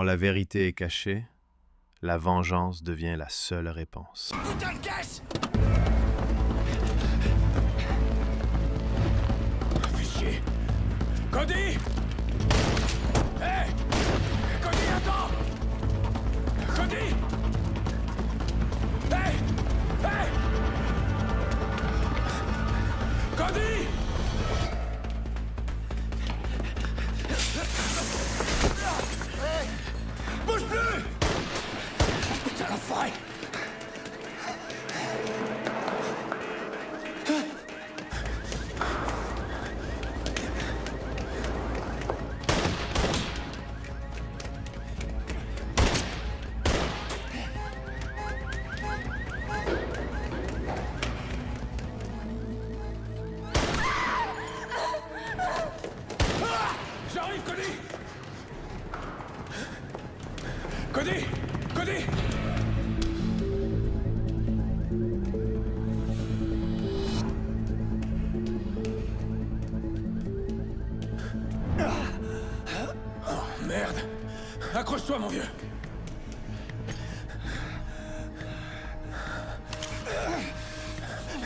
Quand la vérité est cachée, la vengeance devient la seule réponse. Putain de caisse! Fais chier! Cody! Hé! Cody, attends! Cody! Hé! Hé! Cody! Hey! Bouge plus! Putain l'enfoiré! J'arrive, Cody! Cody! Cody! Oh, merde! Accroche-toi, mon vieux!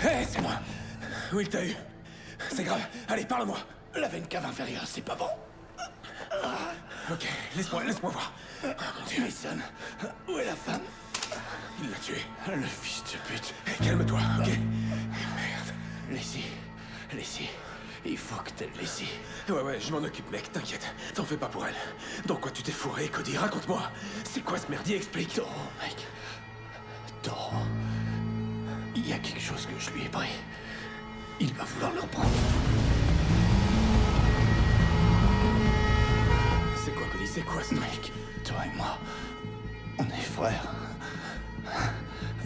Hé, c'est moi! Oui, t'as eu. C'est grave. Allez, parle-moi! La veine cave inférieure, c'est pas bon. Ok, laisse-moi voir. Oh, mon Dieu. Mason, où est la femme? Il l'a tué. Le fils de pute. Hey, calme-toi, ok? Merde. Laissez. Il faut que t'aides Laissez. Ouais, je m'en occupe, mec, t'inquiète. T'en fais pas pour elle. Dans quoi tu t'es fourré, Cody? Raconte-moi. C'est quoi ce merdier? Explique. Toro, mec. Toro. Il y a quelque chose que je lui ai pris. Il va vouloir le reprendre. C'est quoi, Cody? C'est quoi ce Mec, toi et moi, on est frères.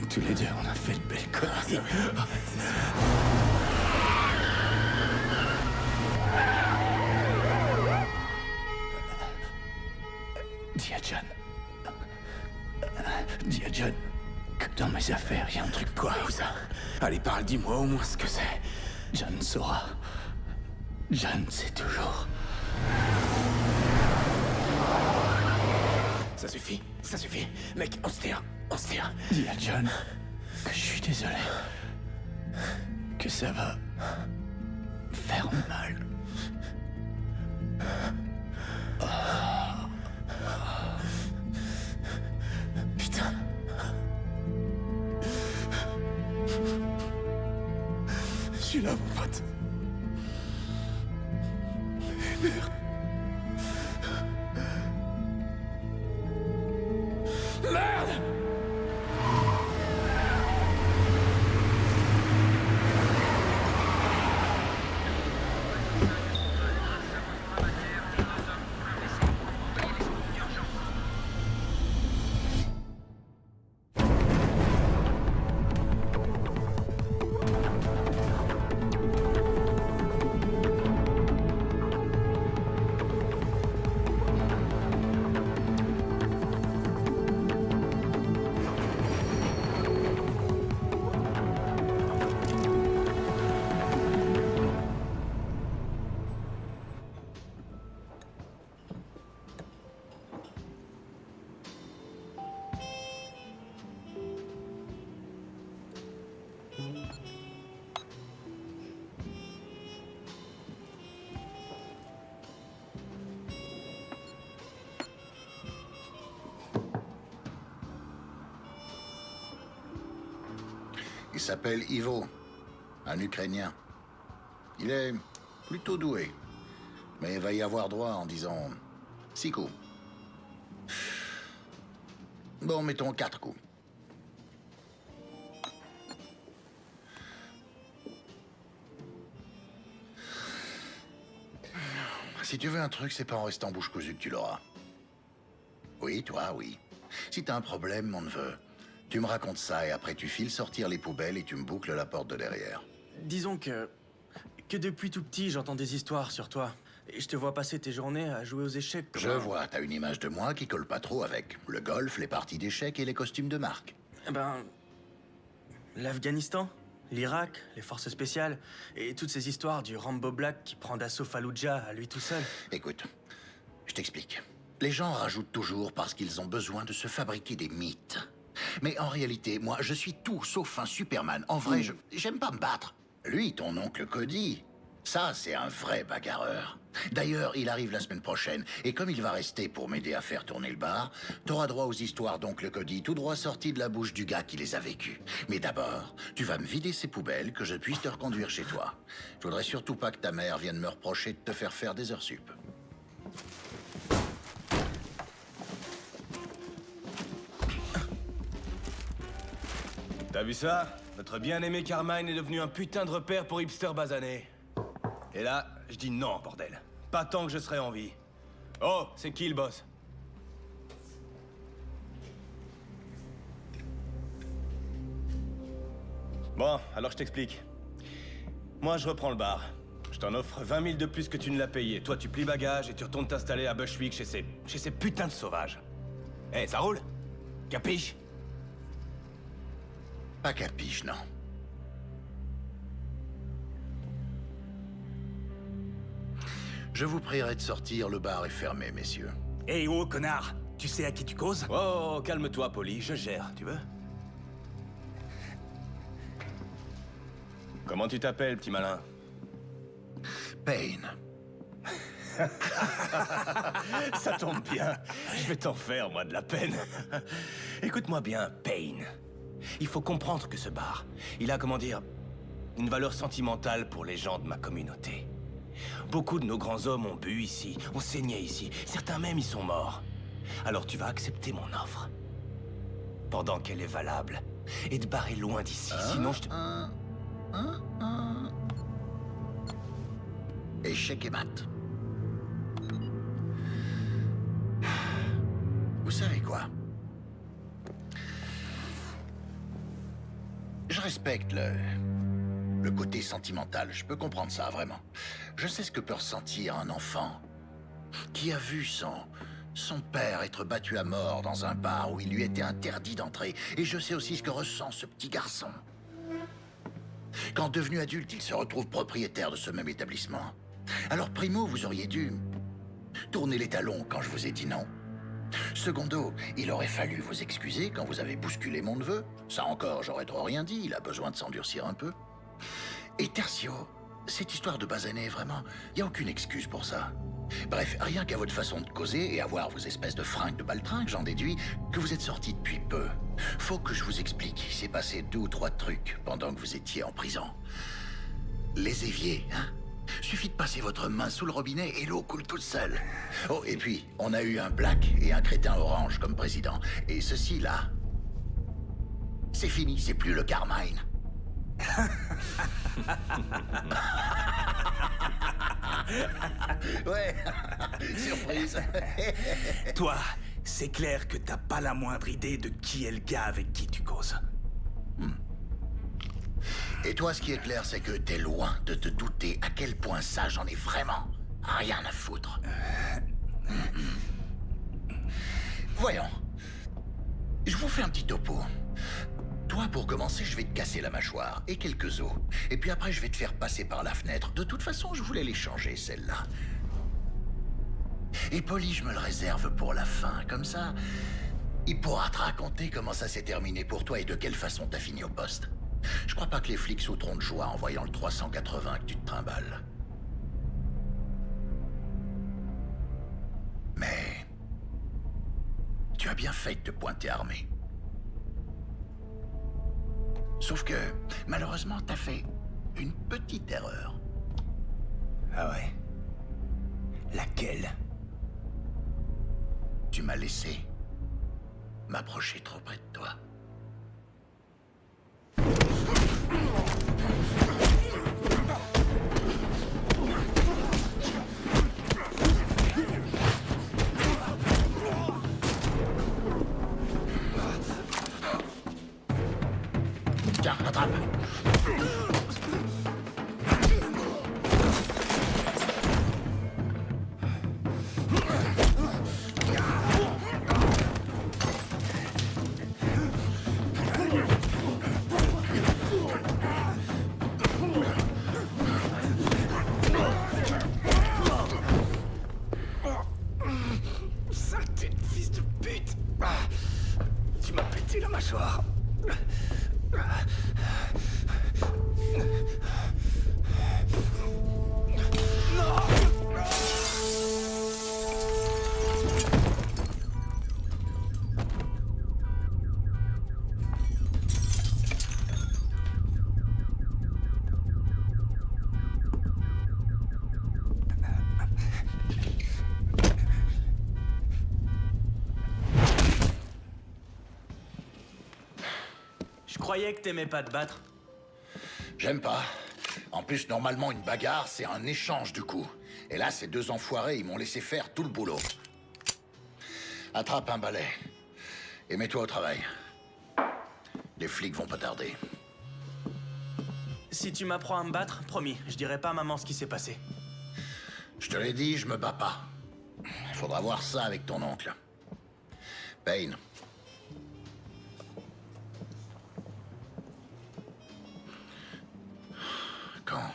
Tous les deux, on a fait de belles conneries. Dis à John que dans mes affaires, il y a un truc. Quoi, où ça? Allez, parle, dis-moi au moins ce que c'est. John saura. John sait toujours. Ça suffit. Mec, on se tire. Dis à John que je suis désolé. Que ça va faire mal. Putain. Je suis là, mon pote. Merde. Merde! Il s'appelle Ivo, un Ukrainien. Il est plutôt doué, mais il va y avoir droit en disant 6 coups. Bon, mettons 4 coups. Si tu veux un truc, c'est pas en restant bouche cousue que tu l'auras. Oui, toi, oui. Si t'as un problème, mon neveu, tu me racontes ça et après tu files sortir les poubelles et tu me boucles la porte de derrière. Disons que depuis tout petit, j'entends des histoires sur toi. Et je te vois passer tes journées à jouer aux échecs. Je vois, t'as une image de moi qui colle pas trop avec le golf, les parties d'échecs et les costumes de marque. Eh ben... l'Afghanistan, l'Irak, les forces spéciales, et toutes ces histoires du Rambo Black qui prend d'assaut Fallujah à lui tout seul. Écoute, je t'explique. Les gens rajoutent toujours parce qu'ils ont besoin de se fabriquer des mythes. Mais en réalité, moi, je suis tout sauf un Superman. En vrai, j'aime pas me battre. Lui, ton oncle Cody, ça, c'est un vrai bagarreur. D'ailleurs, il arrive la semaine prochaine, et comme il va rester pour m'aider à faire tourner le bar, t'auras droit aux histoires d'oncle Cody, tout droit sorties de la bouche du gars qui les a vécues. Mais d'abord, tu vas me vider ces poubelles, que je puisse te reconduire chez toi. Je voudrais surtout pas que ta mère vienne me reprocher de te faire des heures sup. T'as vu ça? Notre bien-aimé Carmine est devenu un putain de repère pour hipster basané. Et là, je dis non, bordel. Pas tant que je serai en vie. Oh, c'est qui le boss? Bon, alors je t'explique. Moi, je reprends le bar. Je t'en offre 20 000 de plus que tu ne l'as payé. Toi, tu plies bagages et tu retournes t'installer à Bushwick chez ces putains de sauvages. Eh, ça roule? Capiche? Pas capiche, non. Je vous prierai de sortir, le bar est fermé, messieurs. Hé, oh, connard! Tu sais à qui tu causes? Oh, calme-toi, Polly, je gère, tu veux? Comment tu t'appelles, petit malin? Payne. Ça tombe bien. Je vais t'en faire, moi, de la peine. Écoute-moi bien, Payne. Il faut comprendre que ce bar, il a, comment dire, une valeur sentimentale pour les gens de ma communauté. Beaucoup de nos grands hommes ont bu ici, ont saigné ici. Certains même y sont morts. Alors tu vas accepter mon offre. Pendant qu'elle est valable. Et te barrer loin d'ici, sinon je te... Échec et mat. Vous savez quoi? Je respecte le côté sentimental. Je peux comprendre ça, vraiment. Je sais ce que peut ressentir un enfant qui a vu son père être battu à mort dans un bar où il lui était interdit d'entrer. Et je sais aussi ce que ressent ce petit garçon. Quand devenu adulte, il se retrouve propriétaire de ce même établissement. Alors, primo, vous auriez dû tourner les talons quand je vous ai dit non. Secondo, il aurait fallu vous excuser quand vous avez bousculé mon neveu. Ça encore, j'aurais trop rien dit, il a besoin de s'endurcir un peu. Et tertio, cette histoire de basané, vraiment, y a aucune excuse pour ça. Bref, rien qu'à votre façon de causer et à voir vos espèces de fringues de baltringue, j'en déduis que vous êtes sortis depuis peu. Faut que je vous explique, il s'est passé 2 ou 3 trucs pendant que vous étiez en prison. Les éviers, hein? Suffit de passer votre main sous le robinet et l'eau coule toute seule. Oh, et puis, on a eu un black et un crétin orange comme président. Et ceci, là, c'est fini, c'est plus le Carmine. Ouais, surprise. Toi, c'est clair que t'as pas la moindre idée de qui est le gars avec qui tu causes. Et toi, ce qui est clair, c'est que t'es loin de te douter à quel point ça, j'en ai vraiment rien à foutre. Voyons. Je vous fais un petit topo. Toi, pour commencer, je vais te casser la mâchoire et quelques os. Et puis après, je vais te faire passer par la fenêtre. De toute façon, je voulais les changer, celle-là. Et Polly, je me le réserve pour la fin. Comme ça, il pourra te raconter comment ça s'est terminé pour toi et de quelle façon t'as fini au poste. Je crois pas que les flics sauteront de joie en voyant le 380 que tu te trimbales. Mais... tu as bien fait de te pointer armé. Sauf que, malheureusement, t'as fait une petite erreur. Ah ouais? Laquelle? Tu m'as laissé m'approcher trop près de toi. Tiens, attrape. croyais que t'aimais pas te battre? J'aime pas. En plus, normalement, une bagarre, c'est un échange du coup. Et là, ces deux enfoirés, ils m'ont laissé faire tout le boulot. Attrape un balai. Et mets-toi au travail. Les flics vont pas tarder. Si tu m'apprends à me battre, promis, je dirai pas à maman ce qui s'est passé. Je te l'ai dit, je me bats pas. Faudra voir ça avec ton oncle. Payne. Quand?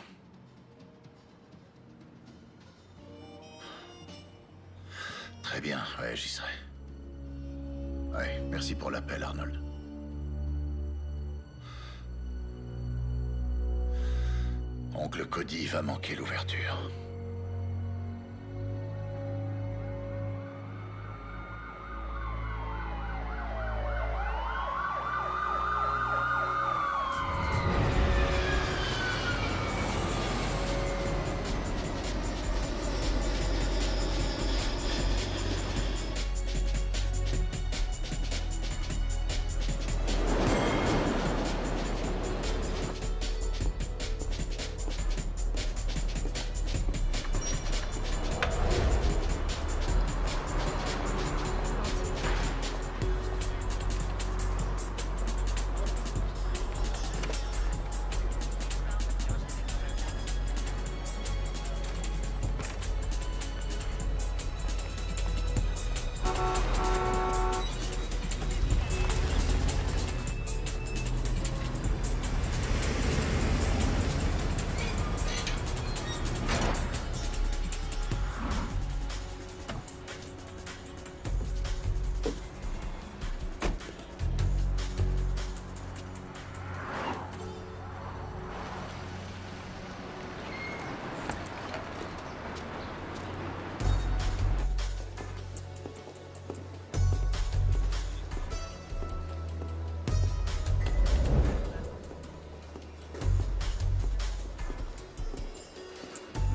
Très bien, ouais, j'y serai. Ouais, merci pour l'appel, Arnold. Oncle Cody va manquer l'ouverture.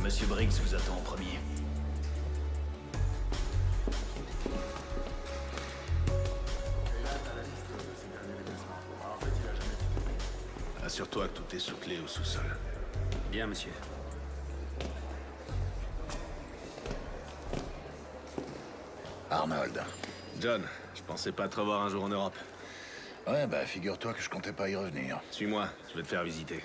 Monsieur Briggs vous attend en premier. Assure-toi que tout est sous clé au sous-sol. Bien, monsieur. Arnold. John, je pensais pas te revoir un jour en Europe. Ouais, bah figure-toi que je comptais pas y revenir. Suis-moi, je vais te faire visiter.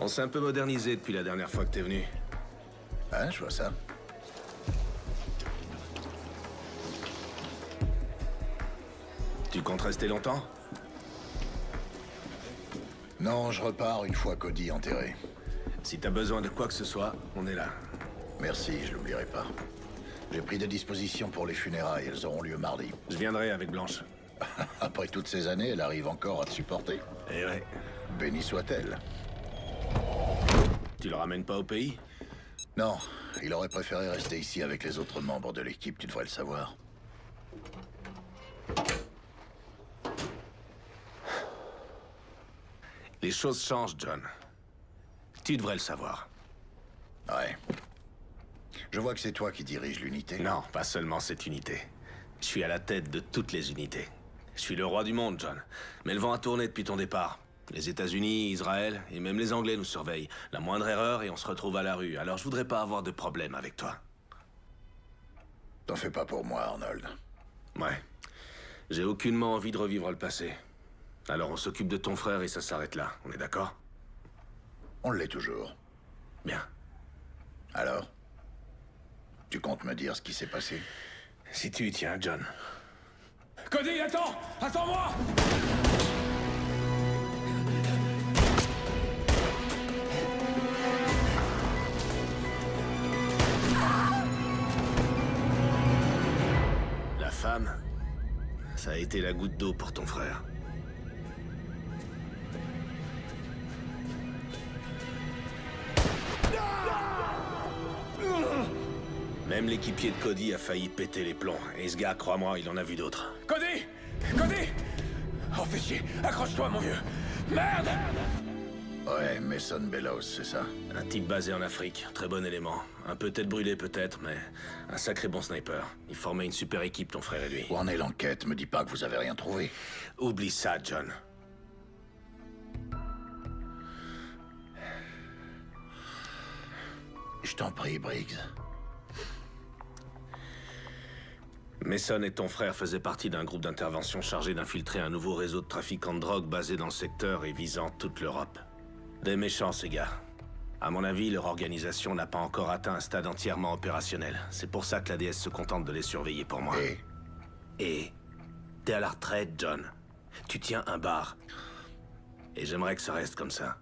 On s'est un peu modernisé depuis la dernière fois que t'es venu. Hein, je vois ça. Tu comptes rester longtemps? Non, je repars une fois Cody enterré. Si t'as besoin de quoi que ce soit, on est là. Merci, je l'oublierai pas. J'ai pris des dispositions pour les funérailles, elles auront lieu mardi. Je viendrai avec Blanche. Après toutes ces années, elle arrive encore à te supporter. Eh ouais. Béni soit-elle. Tu le ramènes pas au pays? Non, il aurait préféré rester ici avec les autres membres de l'équipe, tu devrais le savoir. Les choses changent, John. Tu devrais le savoir. Ouais. Je vois que c'est toi qui diriges l'unité. Non, pas seulement cette unité. Je suis à la tête de toutes les unités. Je suis le roi du monde, John. Mais le vent a tourné depuis ton départ. Les États-Unis, Israël et même les Anglais nous surveillent. La moindre erreur et on se retrouve à la rue. Alors je voudrais pas avoir de problème avec toi. T'en fais pas pour moi, Arnold. Ouais. J'ai aucunement envie de revivre le passé. Alors on s'occupe de ton frère et ça s'arrête là. On est d'accord? On l'est toujours. Bien. Alors? Tu comptes me dire ce qui s'est passé? Si tu y tiens, John. Cody, attends! Attends-moi! La femme, ça a été la goutte d'eau pour ton frère. Même l'équipier de Cody a failli péter les plombs. Et ce gars, crois-moi, il en a vu d'autres. Cody! Cody! Oh, fais chier! Accroche-toi, mon vieux! Merde! Ouais, Mason Bellows, c'est ça? Un type basé en Afrique, très bon élément. Un peu tête brûlée peut-être, mais un sacré bon sniper. Il formait une super équipe, ton frère et lui. Où en est l'enquête? Me dis pas que vous avez rien trouvé. Oublie ça, John. Je t'en prie, Briggs. Mason et ton frère faisaient partie d'un groupe d'intervention chargé d'infiltrer un nouveau réseau de trafiquants de drogue basé dans le secteur et visant toute l'Europe. Des méchants, ces gars. À mon avis, leur organisation n'a pas encore atteint un stade entièrement opérationnel. C'est pour ça que la DS se contente de les surveiller pour moi. Et t'es à la retraite, John. Tu tiens un bar. Et j'aimerais que ça reste comme ça.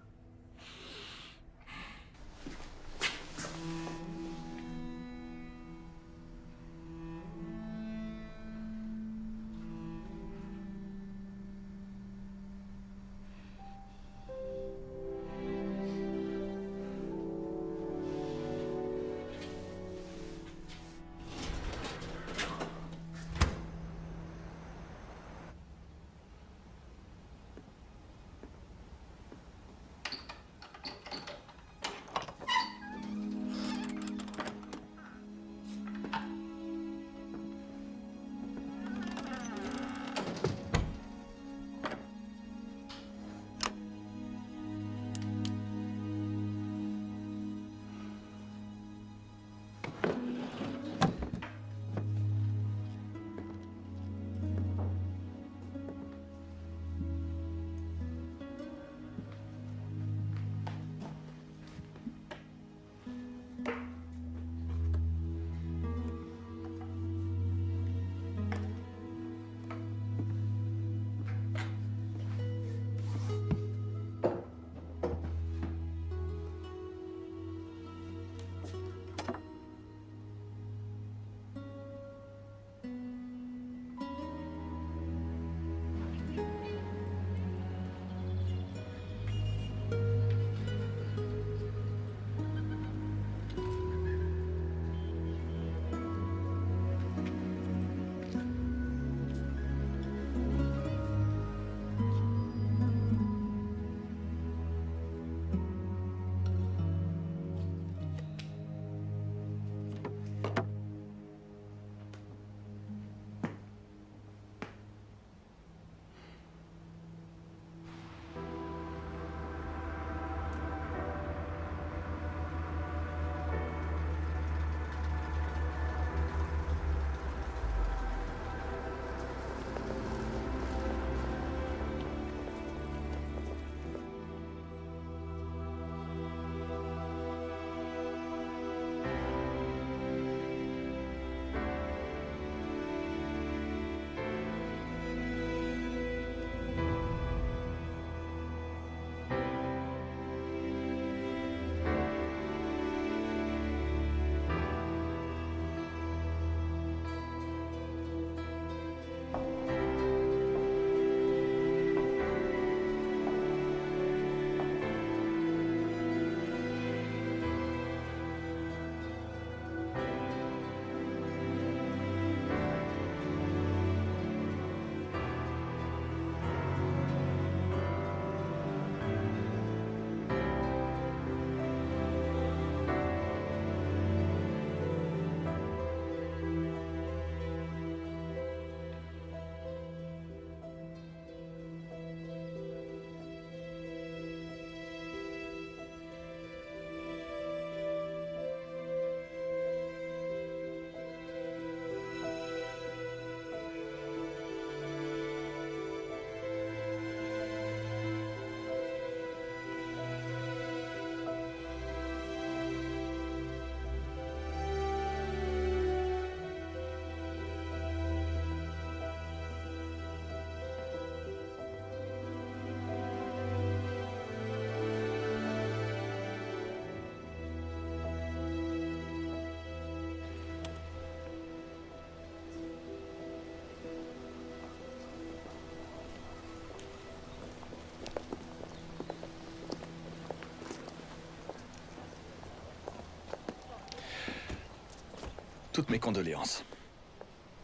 Toutes mes condoléances.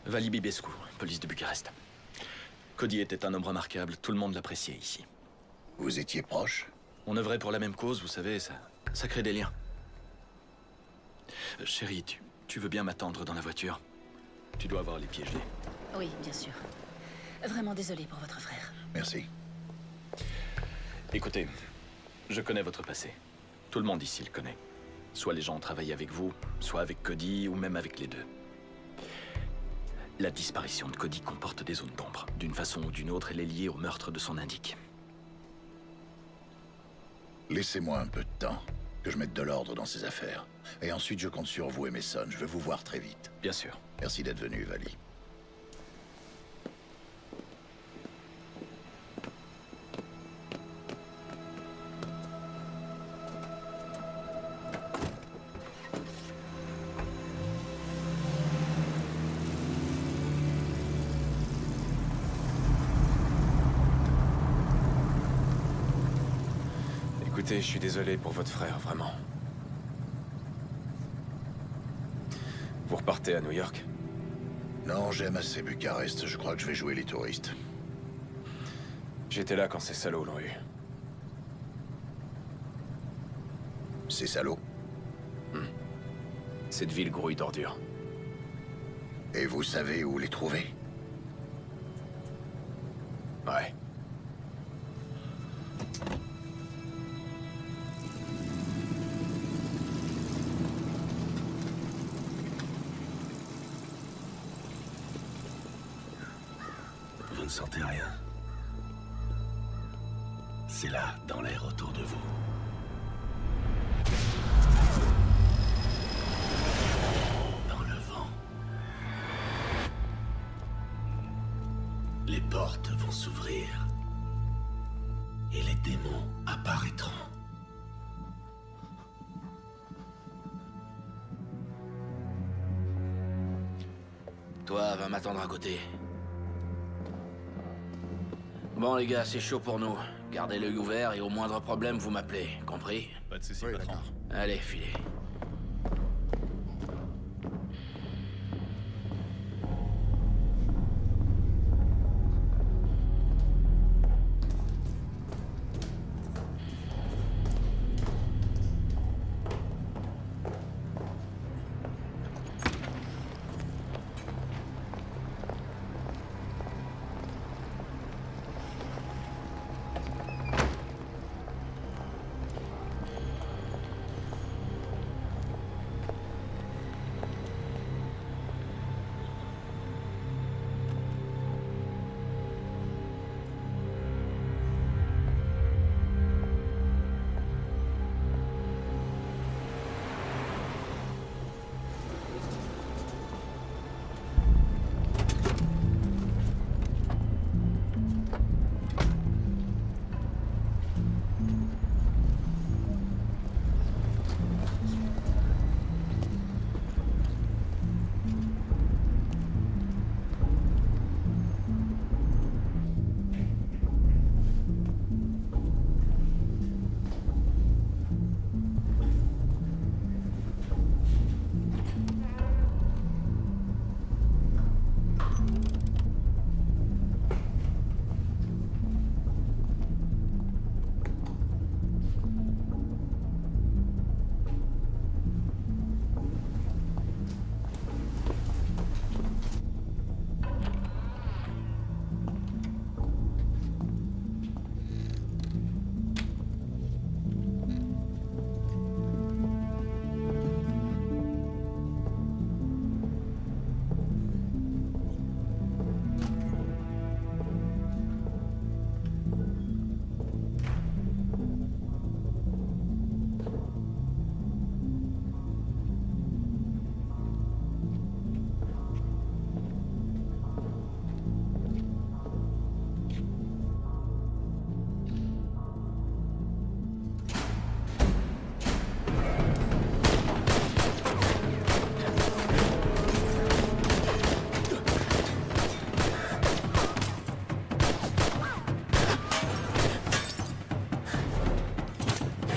Vali Bibescu, police de Bucarest. Cody était un homme remarquable, tout le monde l'appréciait ici. Vous étiez proche? On œuvrait pour la même cause, vous savez, ça crée des liens. Chérie, tu veux bien m'attendre dans la voiture? Tu dois avoir les pieds gelés. Oui, bien sûr. Vraiment désolé pour votre frère. Merci. Écoutez, je connais votre passé. Tout le monde ici le connaît. Soit les gens ont travaillé avec vous, soit avec Cody, ou même avec les deux. La disparition de Cody comporte des zones d'ombre. D'une façon ou d'une autre, elle est liée au meurtre de son indique. Laissez-moi un peu de temps, que je mette de l'ordre dans ces affaires. Et ensuite, je compte sur vous et Mason. Je veux vous voir très vite. Bien sûr. Merci d'être venu, Vali. Écoutez, je suis désolé pour votre frère, vraiment. Vous repartez à New York? Non, j'aime assez Bucarest. Je crois que je vais jouer les touristes. J'étais là quand ces salauds l'ont eu. C'est salaud. Cette ville grouille d'ordures. Et vous savez où les trouver? Ouais. Vous ne sentez rien? C'est là, dans l'air autour de vous. Dans le vent. Les portes vont s'ouvrir. Et les démons apparaîtront. Toi, va m'attendre à côté. Bon les gars, c'est chaud pour nous. Gardez l'œil ouvert et au moindre problème, vous m'appelez. Compris? Pas de soucis, patron. Allez, filez.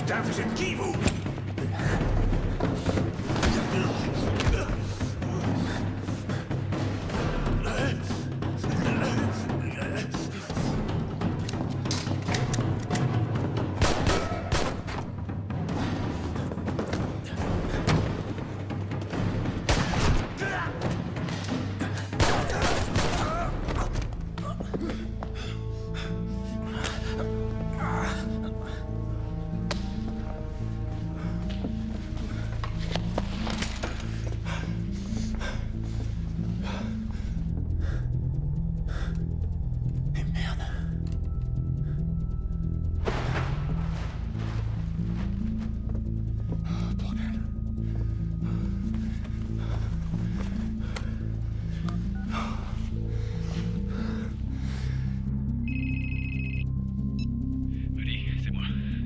Putain, vous êtes qui, vous?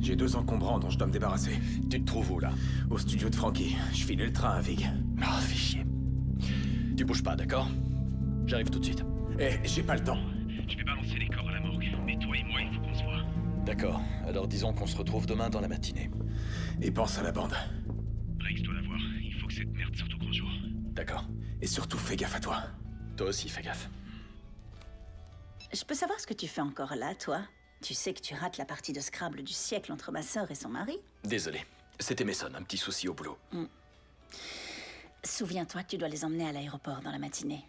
J'ai 2 encombrants dont je dois me débarrasser. Tu te trouves où, là? Au studio de Frankie. Je filais le train à Vig. Ah, fais chier. Tu bouges pas, d'accord? J'arrive tout de suite. Eh, j'ai pas le temps. Je vais balancer les corps à la morgue. Mais toi et moi, il faut qu'on se voit. D'accord. Alors disons qu'on se retrouve demain dans la matinée. Et pense à la bande. Rex doit la voir. Il faut que cette merde sorte au grand jour. D'accord. Et surtout, fais gaffe à toi. Toi aussi, fais gaffe. Je peux savoir ce que tu fais encore là, toi? Tu sais que tu rates la partie de Scrabble du siècle entre ma sœur et son mari? Désolé. C'était Mason, un petit souci au boulot. Souviens-toi que tu dois les emmener à l'aéroport dans la matinée.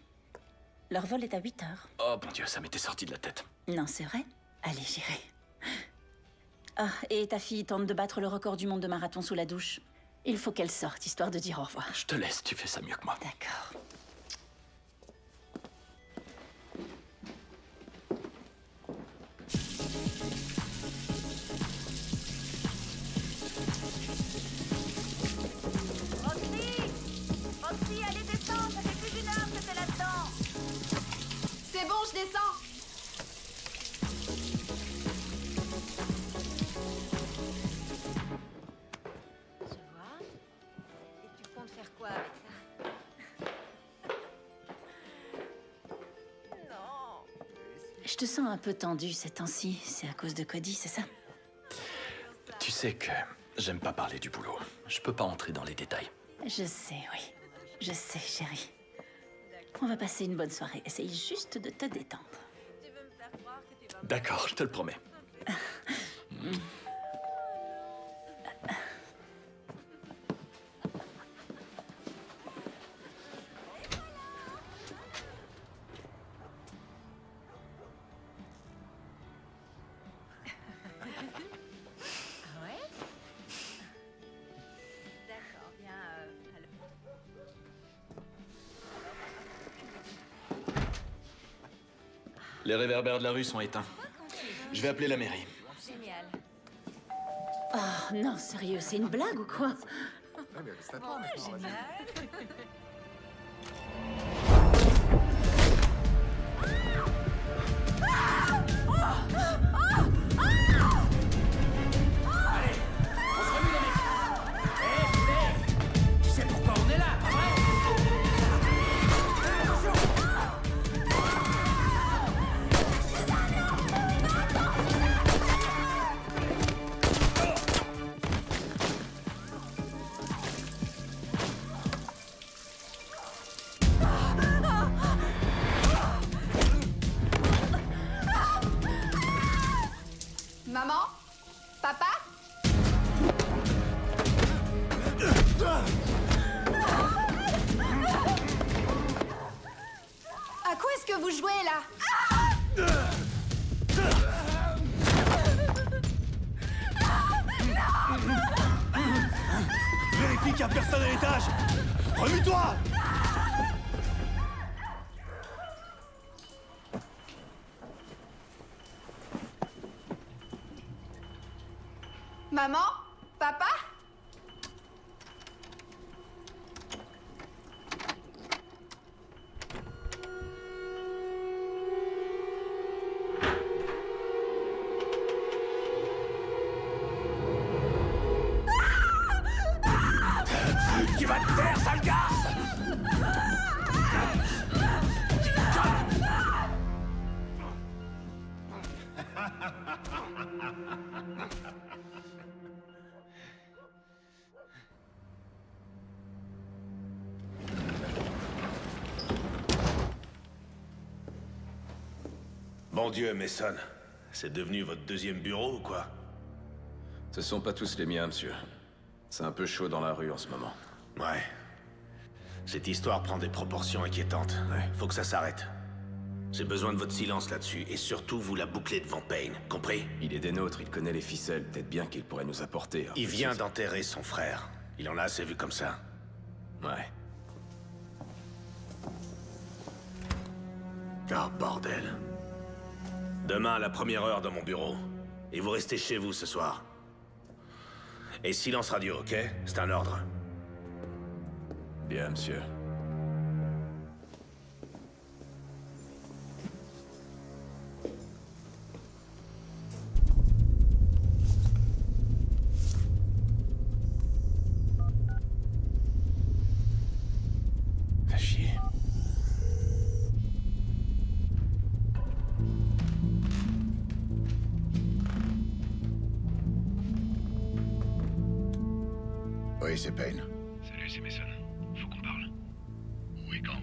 Leur vol est à 8 heures. Oh mon Dieu, ça m'était sorti de la tête. Non, c'est vrai? Allez, j'irai. Ah, et ta fille tente de battre le record du monde de marathon sous la douche. Il faut qu'elle sorte, histoire de dire au revoir. Je te laisse, tu fais ça mieux que moi. D'accord. Roxy, allez, descends, ça fait plus d'1 heure que t'es là-dedans. C'est bon, je descends. Je vois. Et tu comptes faire quoi avec ça? Non. Je te sens un peu tendue ces temps-ci. C'est à cause de Cody, c'est ça? Tu sais que j'aime pas parler du boulot. Je peux pas entrer dans les détails. Je sais, oui. Je sais, chérie. On va passer une bonne soirée. Essaye juste de te détendre. Tu veux me faire croire que tu vas... D'accord, je te le promets. Ouais. D'accord, bien, alors... Les réverbères de la rue sont éteints. Je vais appeler la mairie. Génial. Oh non, sérieux, c'est une blague ou quoi? Génial. Tu sais pourquoi on est là, pas vrai? Maman? Papa? À quoi est-ce que vous jouez là? Vérifie qu'il y a personne à l'étage. Remue-toi. Maman? Papa? Tu vas te taire, sale garce. Bon Dieu, Mason. C'est devenu votre deuxième bureau ou quoi? Ce sont pas tous les miens, monsieur. C'est un peu chaud dans la rue en ce moment. Ouais. Cette histoire prend des proportions inquiétantes. Ouais. Faut que ça s'arrête. J'ai besoin de votre silence là-dessus, et surtout vous la bouclez devant Payne, compris? Il est des nôtres, il connaît les ficelles. Peut-être bien qu'il pourrait nous apporter. Il vient d'enterrer son frère. Il en a assez vu comme ça. Ouais. Ah, bordel. Demain, à la première heure dans mon bureau. Et vous restez chez vous ce soir. Et silence radio, ok? C'est un ordre. Bien, monsieur. Oui, c'est Payne. Salut, c'est Mason. Faut qu'on parle. Où et quand?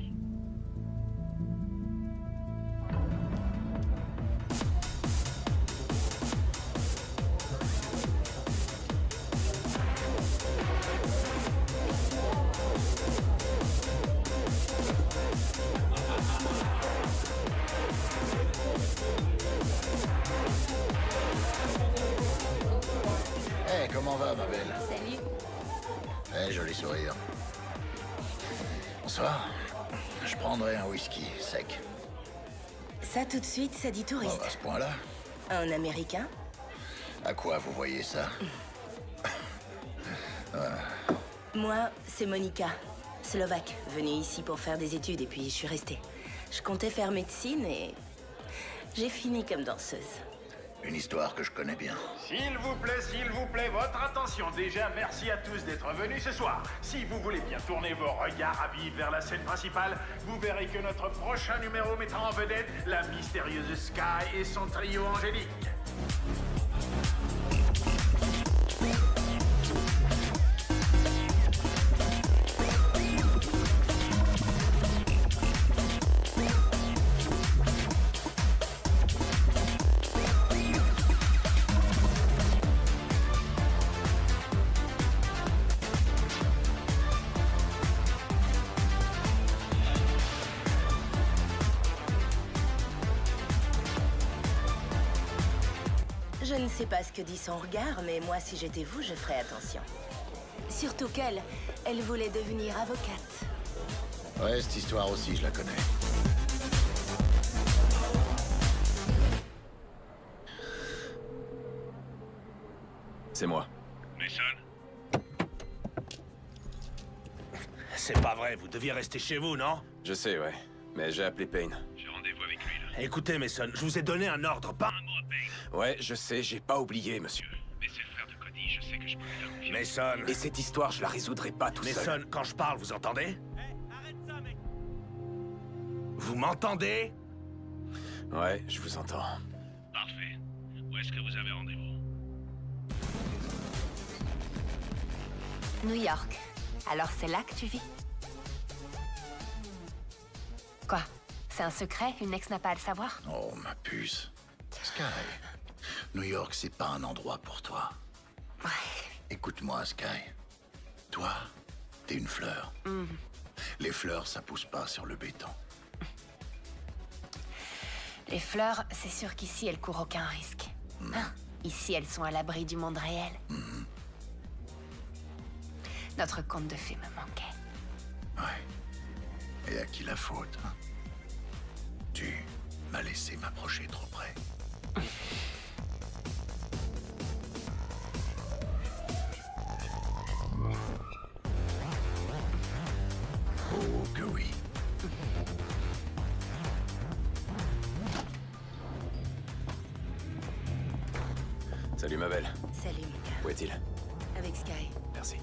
Hey, comment va, ma belle? Salut. Eh, joli sourire. Bonsoir. Je prendrai un whisky sec. Ça, tout de suite, ça dit touriste. Oh, à ce point-là? Un Américain? À quoi vous voyez ça? Moi, c'est Monica, slovaque, venue ici pour faire des études et puis je suis restée. Je comptais faire médecine et j'ai fini comme danseuse. Une histoire que je connais bien. S'il vous plaît, votre attention. Déjà, merci à tous d'être venus ce soir. Si vous voulez bien tourner vos regards ravis vers la scène principale, vous verrez que notre prochain numéro mettra en vedette la mystérieuse Sky et son trio angélique. Je ne sais pas ce que dit son regard, mais moi, si j'étais vous, je ferais attention. Surtout qu'elle, elle voulait devenir avocate. Ouais, cette histoire aussi, je la connais. C'est moi. Mason? C'est pas vrai, vous deviez rester chez vous, non? Je sais, ouais. Mais j'ai appelé Payne. J'ai rendez-vous avec lui, là. Écoutez, Mason, je vous ai donné un ordre, pas... Un mot à Payne. Ouais, je sais, j'ai pas oublié, monsieur. Mais c'est le frère de Cody, je sais que je peux lui faire confiance. Mason... Et cette histoire, je la résoudrai pas tout seul. Mason, quand je parle, vous entendez? Arrête ça, mec! Vous m'entendez? Ouais, je vous entends. Parfait. Où est-ce que vous avez rendez-vous? New York. Alors c'est là que tu vis? Quoi? C'est un secret? Une ex n'a pas à le savoir? Oh, ma puce. Sky, New York, c'est pas un endroit pour toi. Ouais. Écoute-moi, Sky. Toi, t'es une fleur. Les fleurs, ça pousse pas sur le béton. Les fleurs, c'est sûr qu'ici, elles courent aucun risque. Hein? Ici, elles sont à l'abri du monde réel. Notre conte de fées me manquait. Ouais. Et à qui la faute, hein? Tu m'as laissé m'approcher trop près. Oh, que oui. Salut, ma belle. Salut, Mika. Où est-il? Avec Sky. Merci.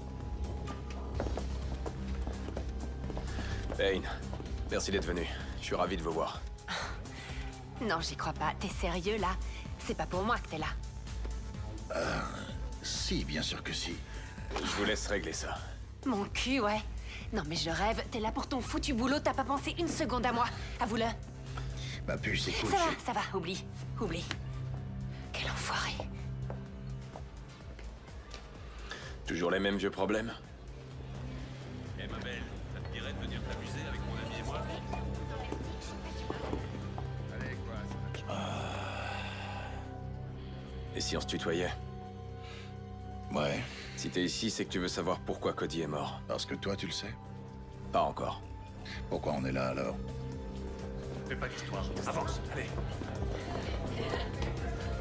Payne, merci d'être venu. Je suis ravi de vous voir. Non, j'y crois pas. T'es sérieux, là? C'est pas pour moi que t'es là. Si, bien sûr que si. Je vous laisse régler ça. Mon cul, ouais. Non, mais je rêve. T'es là pour ton foutu boulot. T'as pas pensé une seconde à moi. Avoue-le. Ma puce, écoute, Ça va. Oublie. Oublie. Quel enfoiré. Toujours les mêmes vieux problèmes? Eh, ma belle, ça te dirait de venir t'amuser avec mon ami et moi? Allez, quoi, Et si on se tutoyait? Ouais, Si t'es ici, c'est que tu veux savoir pourquoi Cody est mort. parce que toi, tu le sais. Pas encore. Pourquoi on est là, alors? Fais pas d'histoire. Avance, allez.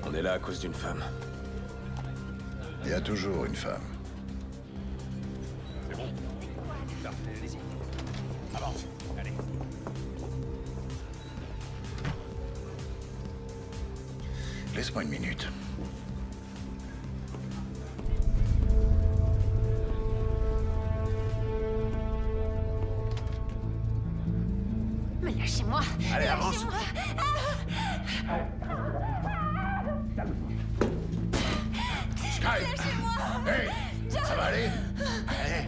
On est là à cause d'une femme. Il y a toujours une femme. C'est bon. Parfait, allez-y. Avance, allez. Laisse-moi une minute. Mais lâchez-moi. Allez, avance. Sky! Hey! Ça va aller? Allez!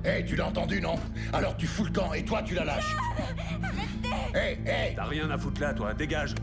Hé, tu l'as entendu, non? Alors tu fous le camp et toi tu la lâches. Hé, hé! T'as rien à foutre là, toi, dégage.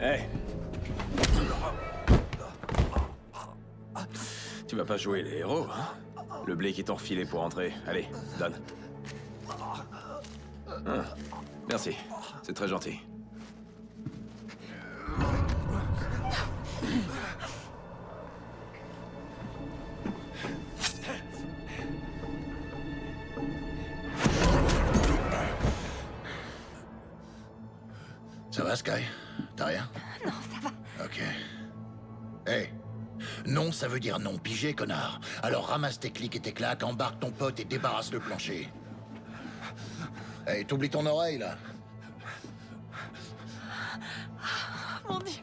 Hey. Tu vas pas jouer les héros, hein? Le blé qui t'ont refilé pour entrer. Allez, donne. Ah, merci, c'est très gentil. Ça va, Sky? T'as rien? Non, ça va. Ok. Hé! Non, ça veut dire non, pigé, connard. Alors ramasse tes clics et tes claques, embarque ton pote et débarrasse le plancher. Hé, t'oublies ton oreille, là? Mon Dieu.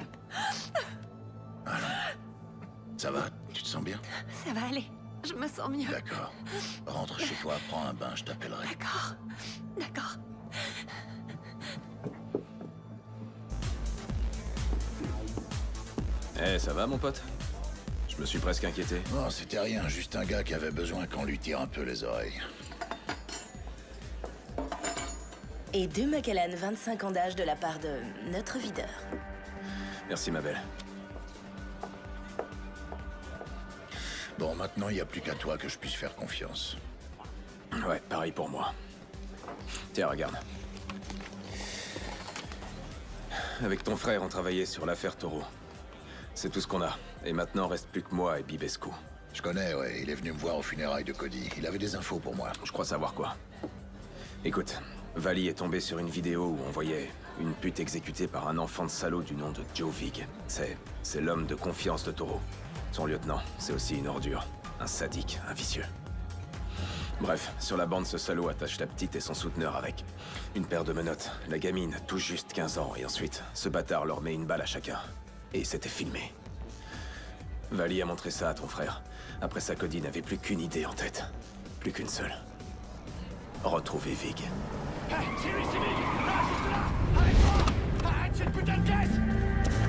Ça va? Tu te sens bien? Ça va aller. Je me sens mieux. D'accord. Rentre chez toi, prends un bain, je t'appellerai. D'accord. D'accord. Eh, ça va, mon pote? Je me suis presque inquiété. Non, c'était rien, juste un gars qui avait besoin qu'on lui tire un peu les oreilles. Et 2 Macallan, 25 ans d'âge de la part de notre videur. Merci, ma belle. Bon, maintenant, il n'y a plus qu'à toi que je puisse faire confiance. Ouais, pareil pour moi. Tiens, regarde. Avec ton frère, on travaillait sur l'affaire Taureau. C'est tout ce qu'on a. Et maintenant, reste plus que moi et Bibescu. Je connais, ouais. Il est venu me voir aux funérailles de Cody. Il avait des infos pour moi. Je crois savoir quoi. Écoute, Vali est tombé sur une vidéo où on voyait une pute exécutée par un enfant de salaud du nom de Joe Vig. C'est l'homme de confiance de Taureau. Son lieutenant, c'est aussi une ordure. Un sadique, un vicieux. Bref, sur la bande, ce salaud attache la petite et son souteneur avec. Une paire de menottes. La gamine, tout juste 15 ans. Et ensuite, ce bâtard leur met une balle à chacun. Et c'était filmé. Vali a montré ça à ton frère. Après ça, Cody n'avait plus qu'une idée en tête. Plus qu'une seule. Retrouver Vig. Hey, c'est lui, Vig! Là, juste là! Arrête-toi! Arrête cette putain de caisse!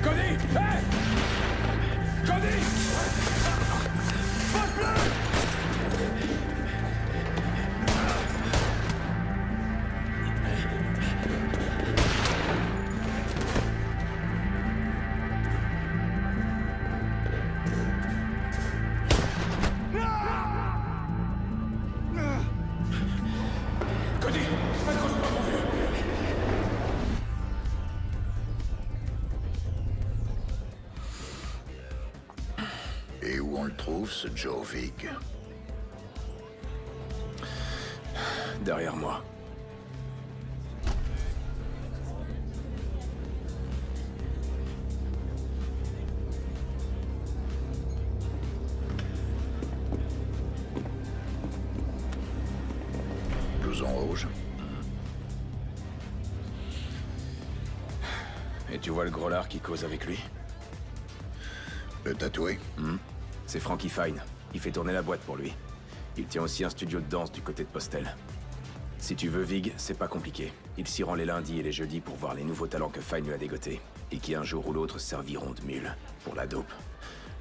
Cody! Hey! Cody! Pose-le! Et où on le trouve, ce Joe Vig? Derrière moi. Blouson rouge. Et tu vois le gros lard qui cause avec lui? Le tatoué? C'est Frankie Fine. Il fait tourner la boîte pour lui. Il tient aussi un studio de danse du côté de Postel. Si tu veux Vig, c'est pas compliqué. Il s'y rend les lundis et les jeudis pour voir les nouveaux talents que Fine lui a dégotés. Et qui un jour ou l'autre serviront de mule pour la dope.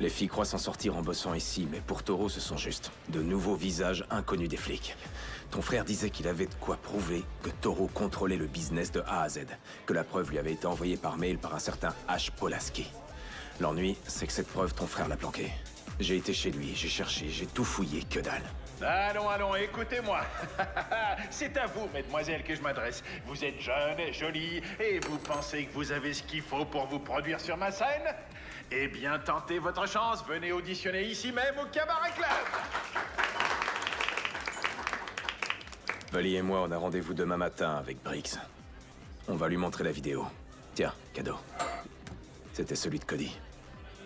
Les filles croient s'en sortir en bossant ici, mais pour Taureau, ce sont juste de nouveaux visages inconnus des flics. Ton frère disait qu'il avait de quoi prouver que Taureau contrôlait le business de A à Z, que la preuve lui avait été envoyée par mail par un certain H. Polaski. L'ennui, c'est que cette preuve, ton frère l'a planquée. J'ai été chez lui, j'ai cherché, j'ai tout fouillé, que dalle. Allons, allons, écoutez-moi. C'est à vous, mesdemoiselles, que je m'adresse. Vous êtes jeune, jolie, et vous pensez que vous avez ce qu'il faut pour vous produire sur ma scène? Eh bien, tentez votre chance. Venez auditionner ici même au Cabaret Club. Vali et moi, on a rendez-vous demain matin avec Briggs. On va lui montrer la vidéo. Tiens, cadeau. C'était celui de Cody.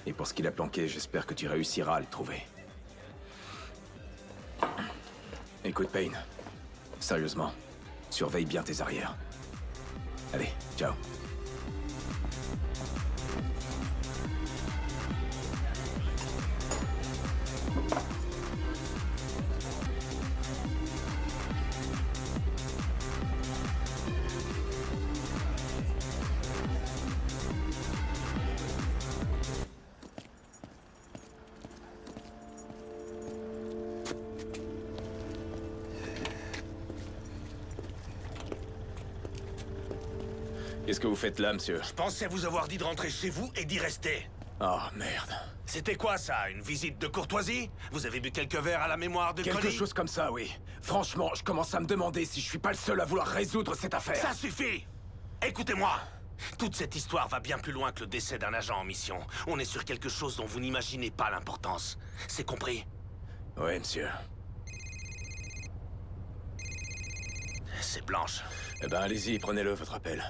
Et pour ce qu'il a planqué, j'espère que tu réussiras à le trouver. Écoute, Payne. Sérieusement, surveille bien tes arrières. Allez, ciao. Qu'est-ce que vous faites là, monsieur? Je pensais vous avoir dit de rentrer chez vous et d'y rester. Oh, merde. C'était quoi, ça? Une visite de courtoisie? Vous avez bu quelques verres à la mémoire de Quelque Cody? chose comme ça, oui. Franchement, je commence à me demander si je suis pas le seul à vouloir résoudre cette affaire. Ça suffit! Écoutez-moi! Toute cette histoire va bien plus loin que le décès d'un agent en mission. On est sur quelque chose dont vous n'imaginez pas l'importance. C'est compris? Oui, monsieur. C'est Blanche. Eh ben, allez-y, prenez-le, votre appel.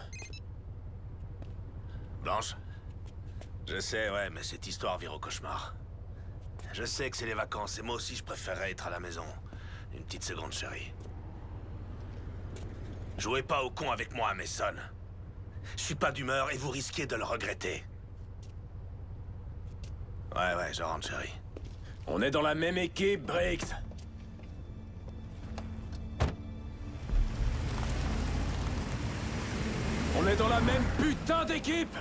Blanche? Je sais, ouais, mais cette histoire vire au cauchemar. Je sais que c'est les vacances, et moi aussi je préférerais être à la maison. Une petite seconde, chérie. Jouez pas au con avec moi, Mason. Je suis pas d'humeur et vous risquez de le regretter. Ouais, je rentre, chérie. On est dans la même équipe, Briggs. On est dans la même putain d'équipe.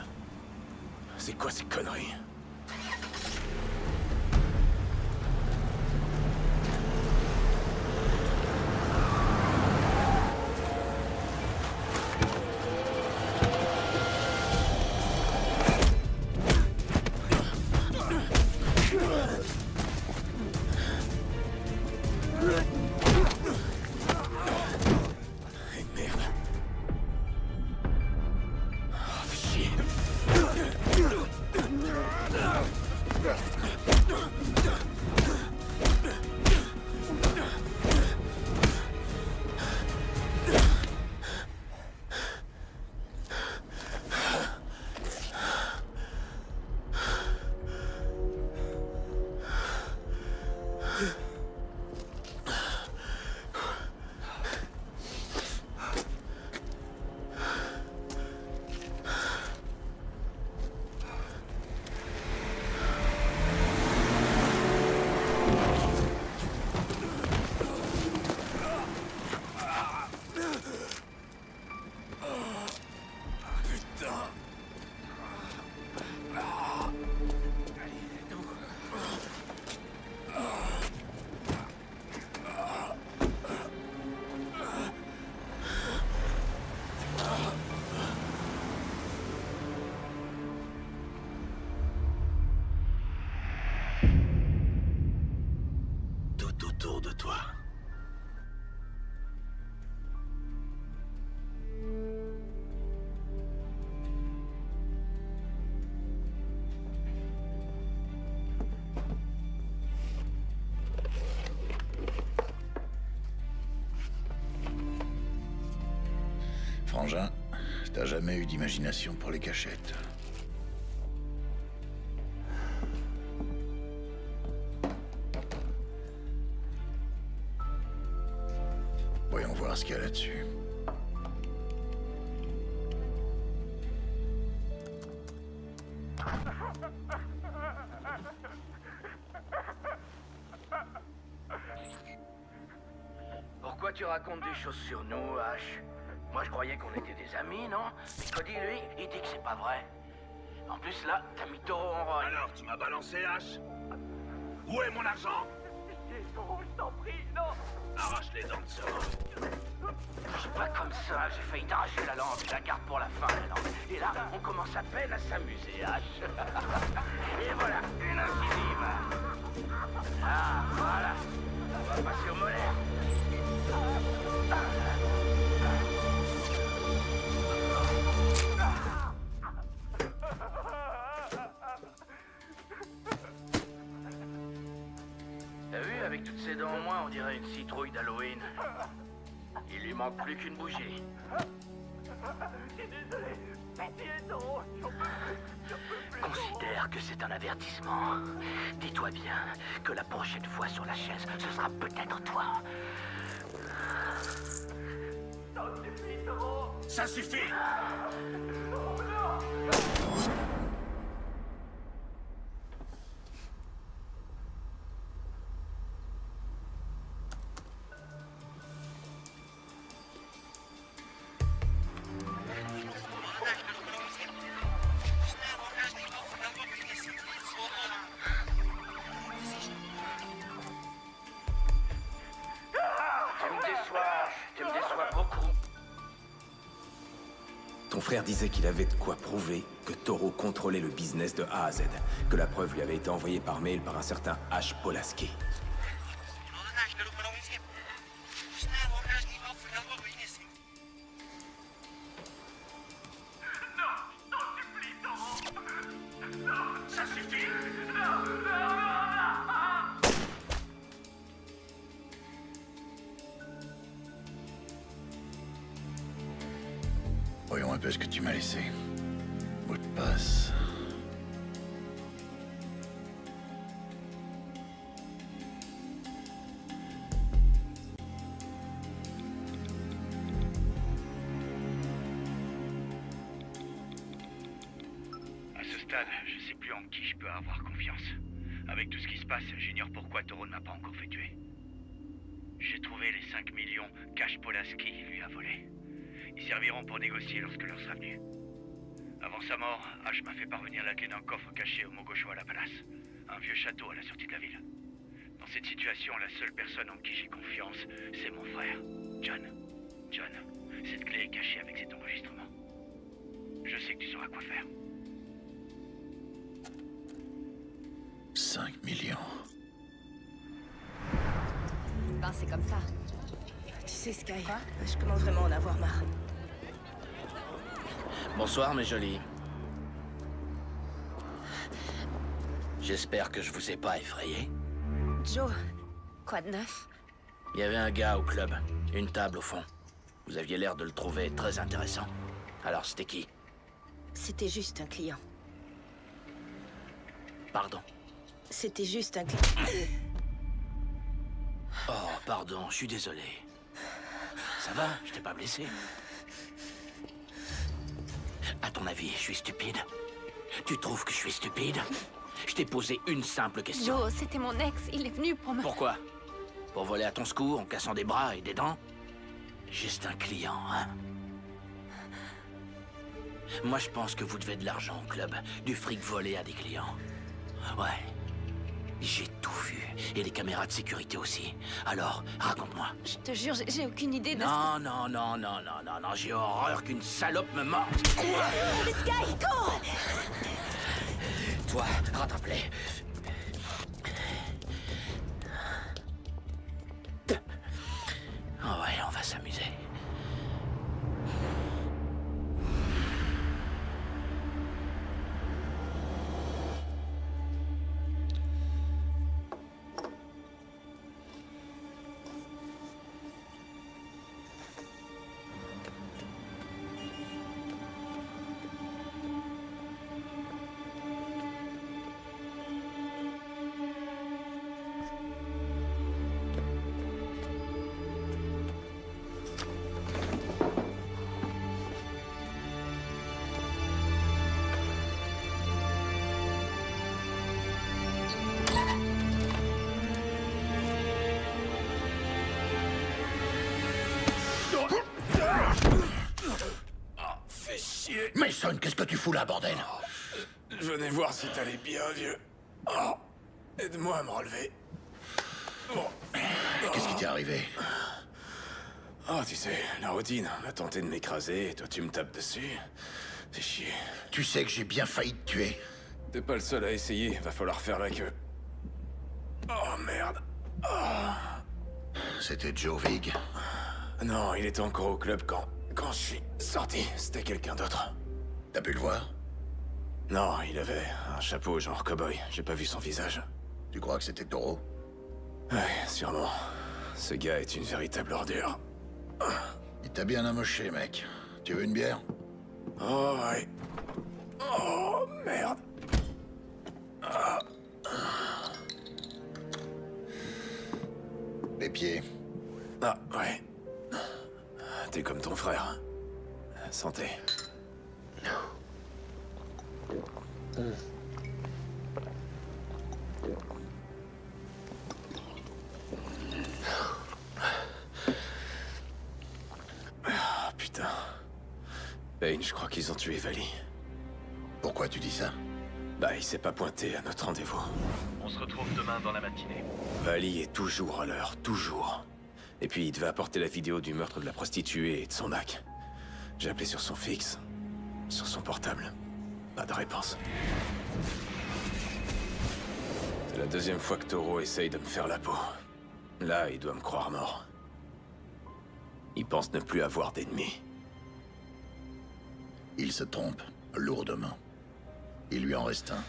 C'est quoi ces conneries? Autour de toi. Frangin, t'as jamais eu d'imagination pour les cachettes. Voyons voir ce qu'il y a là-dessus. Pourquoi tu racontes des choses sur nous, Ash? Moi, je croyais qu'on était des amis, non? Mais Cody, lui, il dit que c'est pas vrai. En plus, là, t'as mis taureau en rôle. Alors, tu m'as balancé, H? Où est mon argent? Je t'en prie, non! Arrache les dents de ce mot. C'est pas comme ça, j'ai failli t'arracher la langue, la garde pour la fin, la langue. Et là, on commence à peine à s'amuser, H. Et voilà, une incisive. Ah, voilà. On va passer au molaire. T'as vu, avec toutes ses dents en moins, on dirait une citrouille d'Halloween. Il lui manque plus qu'une bougie. Je suis désolé. Pitié, non. Considère que c'est un avertissement. Dis-toi bien que la prochaine fois sur la chaise, ce sera peut-être toi. Ça suffit! Tu me déçois beaucoup. Ton frère disait qu'il avait de quoi prouver que Toro contrôlait le business de A à Z, que la preuve lui avait été envoyée par mail par un certain H. Polaski. Ça suffit. Voyons un peu ce que tu m'as laissé. Mot de passe. À ce stade, je sais plus en qui je peux avoir confiance. Avec tout ce qui se passe, j'ignore pourquoi Toro ne m'a pas encore fait tuer. J'ai trouvé les 5 millions qu'H. Polaski lui a volés. Ils serviront pour négocier lorsque l'heure sera venue. Avant sa mort, H m'a fait parvenir la clé d'un coffre caché au Mogosho à la Palace, un vieux château à la sortie de la ville. Dans cette situation, la seule personne en qui j'ai confiance, c'est mon frère, John. John, cette clé est cachée avec cet enregistrement. Je sais que tu sauras quoi faire. 5 millions. Ben, c'est comme ça. Tu sais, Sky, je commence vraiment à en avoir marre. Bonsoir, mes jolis. J'espère que je vous ai pas effrayé. Joe, quoi de neuf? Il y avait un gars au club, une table au fond. Vous aviez l'air de le trouver très intéressant. Alors, c'était qui? C'était juste un client. Pardon. C'était juste un client. Oh, pardon, je suis désolé. Ça va? Je t'ai pas blessé? À ton avis, je suis stupide? Tu trouves que je suis stupide? Je t'ai posé une simple question. Joe, c'était mon ex. Il est venu pour me... Pourquoi? Pour voler à ton secours en cassant des bras et des dents? Juste un client, hein? Moi, je pense que vous devez de l'argent au club. Du fric volé à des clients. Ouais. J'ai tout vu. Et les caméras de sécurité aussi. Alors, raconte-moi. Je te jure, j'ai aucune idée de... Non, non, non, non, non, non, non. J'ai horreur qu'une salope me morde. Sky, cours! Toi, rattrape-les. Oh ouais, on va s'amuser. Mason, qu'est-ce que tu fous là, bordel? Je venais voir si t'allais bien, vieux. Oh, aide-moi à me relever. Bon. Qu'est-ce qui t'est arrivé? Oh, tu sais, la routine. On a tenté de m'écraser et toi tu me tapes dessus. C'est chier. Tu sais que j'ai bien failli te tuer. T'es pas le seul à essayer, va falloir faire la queue. Oh, merde. C'était Joe Vig. Non, il était encore au club quand je suis sorti. C'était quelqu'un d'autre. T'as pu le voir? Non, il avait un chapeau genre cow-boy. J'ai pas vu son visage. Tu crois que c'était Toro? Ouais, sûrement. Ce gars est une véritable ordure. Il t'a bien amoché, mec. Tu veux une bière? Oh, ouais. Oh, merde. Les pieds. Ah, ouais. T'es comme ton frère. Santé. Ah, putain. Payne, je crois qu'ils ont tué Vali. Pourquoi tu dis ça? Bah, il s'est pas pointé à notre rendez-vous. On se retrouve demain dans la matinée. Vali est toujours à l'heure, toujours. Et puis, il devait apporter la vidéo du meurtre de la prostituée et de son Mac. J'ai appelé sur son fixe, sur son portable. Pas de réponse. C'est la deuxième fois que Toro essaye de me faire la peau. Là, il doit me croire mort. Il pense ne plus avoir d'ennemis. Il se trompe, lourdement. Il lui en reste un.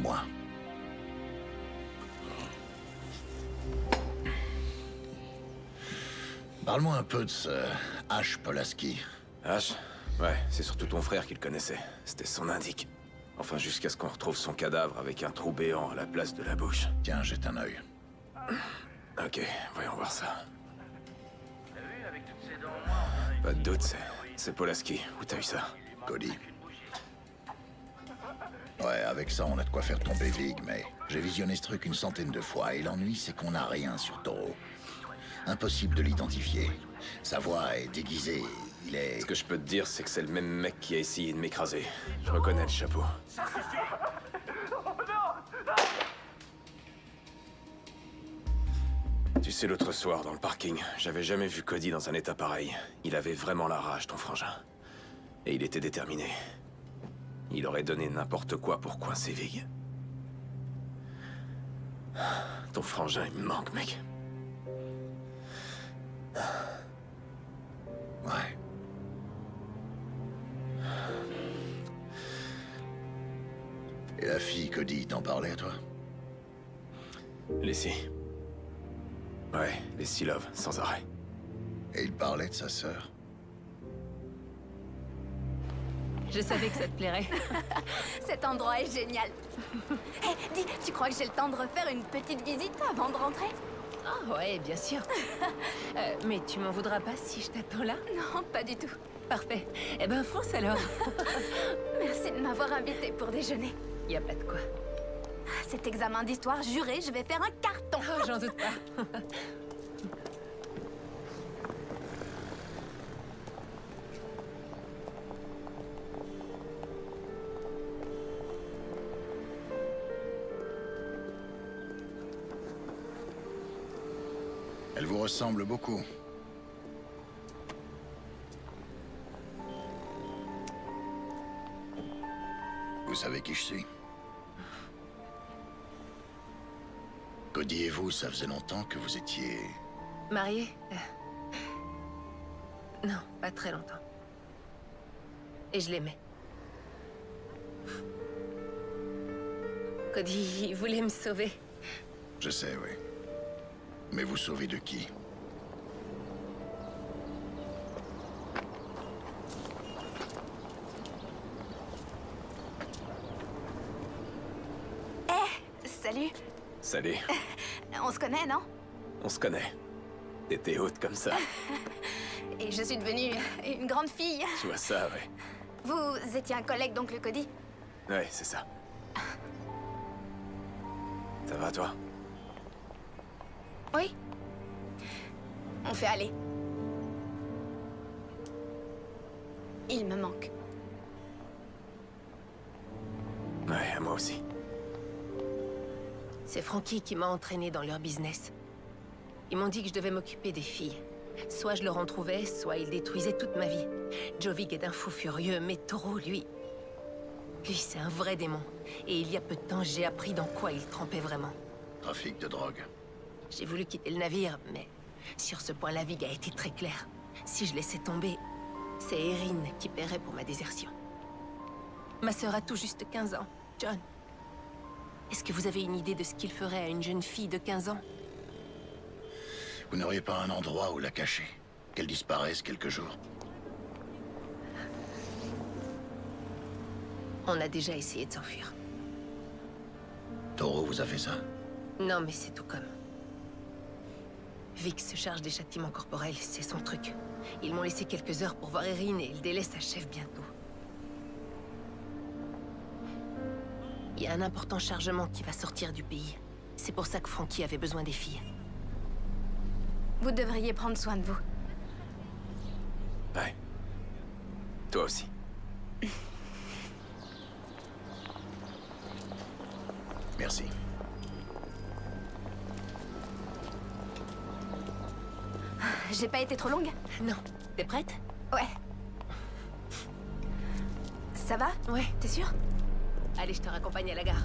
Moi. Parle-moi un peu de ce H. Polaski. H? Ouais, c'est surtout ton frère qui le connaissait. C'était son indique. Enfin, jusqu'à ce qu'on retrouve son cadavre avec un trou béant à la place de la bouche. Tiens, jette un œil. Ok, voyons voir ça. Pas de doute, c'est Polaski. Où t'as eu ça? Cody. Ouais, avec ça, on a de quoi faire tomber Vig, mais j'ai visionné ce truc une centaine de fois, et l'ennui, c'est qu'on n'a rien sur Toro. Impossible de l'identifier. Sa voix est déguisée, il est... Ce que je peux te dire, c'est que c'est le même mec qui a essayé de m'écraser. Je reconnais le chapeau. Tu sais, l'autre soir, dans le parking, j'avais jamais vu Cody dans un état pareil. Il avait vraiment la rage, ton frangin. Et il était déterminé. Il aurait donné n'importe quoi pour coincer Vig. Ton frangin, il me manque, mec. Ouais. Et la fille, Cody, t'en parlait à toi? Leslie. Ouais, Leslie Love, sans arrêt. Et il parlait de sa sœur. Je savais que ça te plairait. Cet endroit est génial. Hé, dis, tu crois que j'ai le temps de refaire une petite visite avant de rentrer? Ah ouais, bien sûr. Mais tu m'en voudras pas si je t'attends là? Non, pas du tout. Parfait. Eh ben, fonce alors. Merci de m'avoir invité pour déjeuner. Y a pas de quoi. Cet examen d'histoire, juré, je vais faire un carton. Oh, j'en doute pas. Elle vous ressemble beaucoup. Vous savez qui je suis? Cody et vous, ça faisait longtemps que vous étiez... Mariée? Non, pas très longtemps. Et je l'aimais. Cody, il voulait me sauver. Je sais, oui. Mais vous sauvez de qui? Salut. Salut. On se connaît, non? On se connaît. T'étais haute comme ça. Et je suis devenue une grande fille. Je vois ça, ouais. Vous étiez un collègue d'oncle Cody? Ouais, c'est ça. Ça va, toi? Oui. On fait aller. Il me manque. Ouais, à moi aussi. C'est Frankie qui m'a entraîné dans leur business. Ils m'ont dit que je devais m'occuper des filles. Soit je leur en trouvais, soit ils détruisaient toute ma vie. Jovic est un fou furieux, mais Toro, lui, c'est un vrai démon. Et il y a peu de temps, j'ai appris dans quoi il trempait vraiment. Trafic de drogue. J'ai voulu quitter le navire, mais sur ce point, la Vig a été très claire. Si je laissais tomber, c'est Erin qui paierait pour ma désertion. Ma sœur a tout juste 15 ans, John. Est-ce que vous avez une idée de ce qu'il ferait à une jeune fille de 15 ans? Vous n'auriez pas un endroit où la cacher? Qu'elle disparaisse quelques jours? On a déjà essayé de s'enfuir. Toro vous a fait ça? Non, mais c'est tout comme. Vic se charge des châtiments corporels, c'est son truc. Ils m'ont laissé quelques heures pour voir Erin et le délai s'achève bientôt. Il y a un important chargement qui va sortir du pays. C'est pour ça que Frankie avait besoin des filles. Vous devriez prendre soin de vous. Ouais. Toi aussi. Merci. J'ai pas été trop longue? Non. T'es prête? Ouais. Ça va? Ouais. T'es sûre? Allez, je te raccompagne à la gare.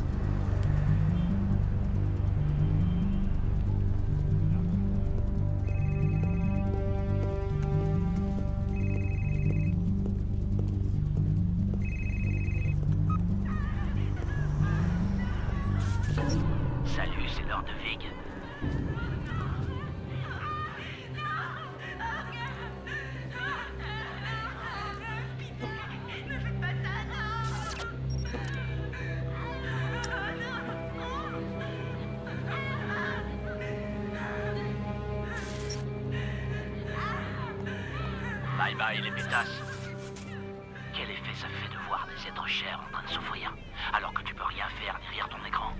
Salut, c'est l'heure de Vig. Bye bye les pétasses. Quel effet ça fait de voir des êtres chers en train de souffrir, alors que tu peux rien faire derrière ton écran?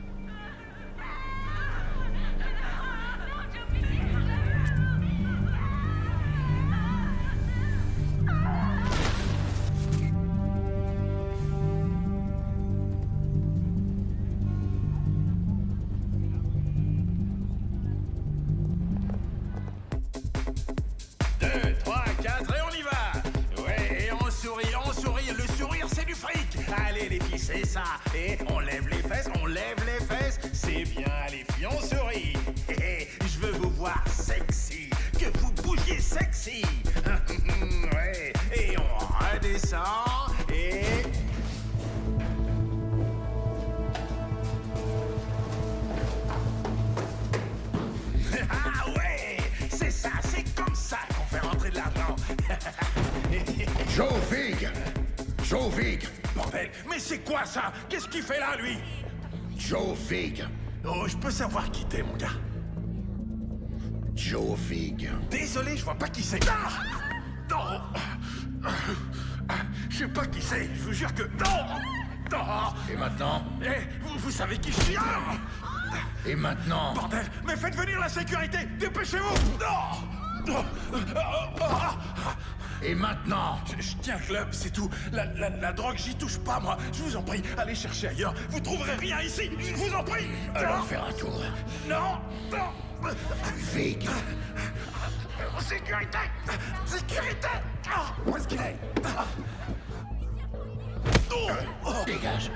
Allez les filles, c'est ça. Et on lève les fesses, c'est bien les filles, on sourit. Je veux vous voir sexy, que vous bougiez sexy. Ouais. Et on redescend, et... Ah ouais, c'est ça, c'est comme ça qu'on fait rentrer de l'argent. Joe Vig! Joe Vig! Bordel, mais c'est quoi ça? Qu'est-ce qu'il fait là, lui? Joe Vig! Oh, je peux savoir qui t'es, mon gars? Joe Vig. Désolé, je vois pas qui c'est. Ah! Non! Je sais pas qui c'est, je vous jure que... Non! Non! Et maintenant? Vous savez qui je suis? Et maintenant? Bordel, mais faites venir la sécurité! Dépêchez-vous! Non! Et maintenant? Je tiens le club, c'est tout. La drogue, j'y touche pas, moi. Je vous en prie, allez chercher ailleurs. Vous trouverez rien ici, je vous en prie. Allons faire un tour. Non, non. Vig. Sécurité! Sécurité! Où est-ce qu'il est? Dégage.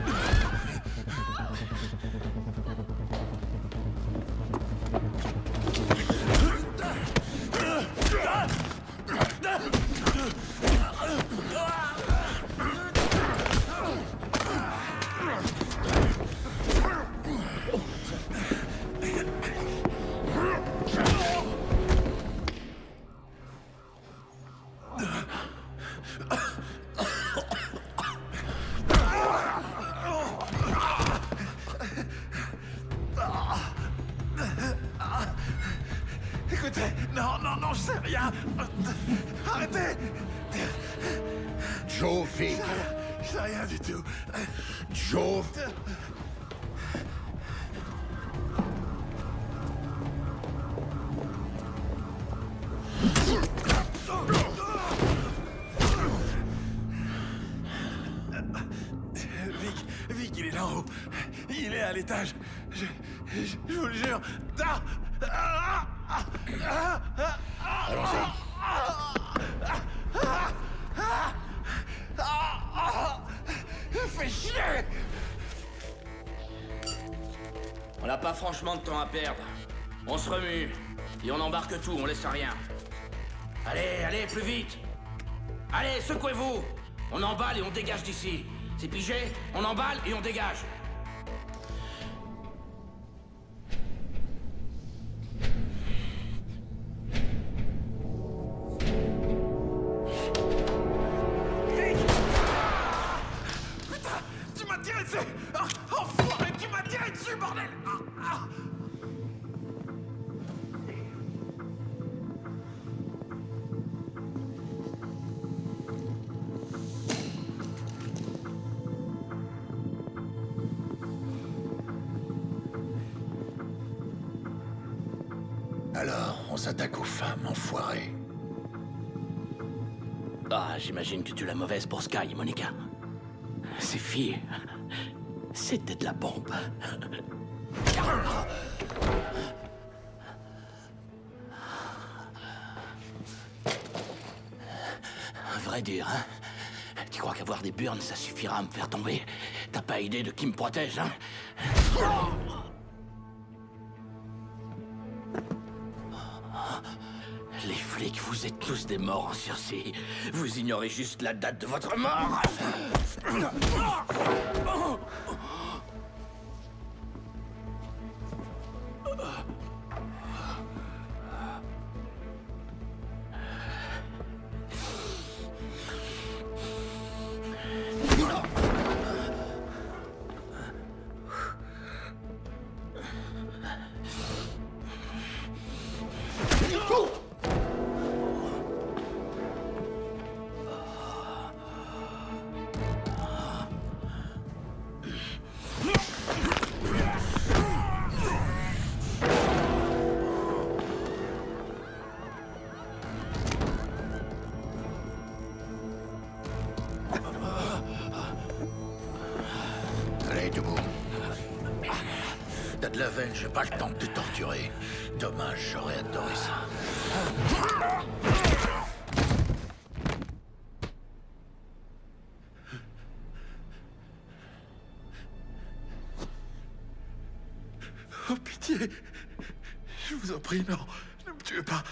Écoutez, non, je sais rien. Arrêtez! Joe Vig. Je sais rien du tout. Joe... Vic, il est là-haut. Il est à l'étage. Je vous le jure. Allons-y. Fais chier! On n'a pas franchement de temps à perdre. On se remue. Et on embarque tout, on laisse rien. Allez, plus vite! Allez, secouez-vous! On emballe et on dégage d'ici. C'est pigé? On emballe et on dégage. Tu m'as tiré dessus! Enfoiré, tu m'as tiré dessus, bordel! s'attaque aux femmes, enfoiré. Ah, j'imagine que tu l'as mauvaise pour Sky, Monica. Ces filles, c'était de la bombe. Vrai dur, hein? Tu crois qu'avoir des burnes, ça suffira à me faire tomber? T'as pas idée de qui me protège, hein? Les flics, vous êtes tous des morts en sursis. Vous ignorez juste la date de votre mort. Allez, debout. T'as de la veine, j'ai pas le temps de te torturer. Dommage, j'aurais adoré ça. Oh, pitié. Je vous en prie, non. Ne me tuez pas.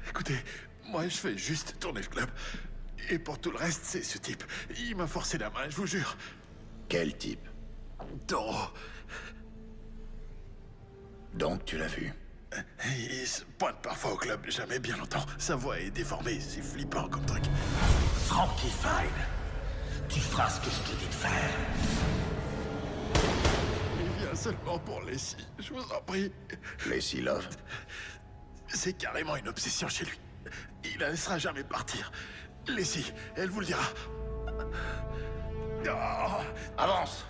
Écoutez, moi, je fais juste tourner le club. Et pour tout le reste, c'est ce type. Il m'a forcé la main, je vous jure. Quel type? Toro. Donc, tu l'as vu? Il se pointe parfois au club, jamais bien longtemps. Sa voix est déformée, c'est flippant comme truc. Frankie Fine, tu feras ce que je te dis de faire. Il vient seulement pour Leslie, je vous en prie. Leslie Love? C'est carrément une obsession chez lui. Il la laissera jamais partir. Leslie, elle vous le dira. Oh, avance!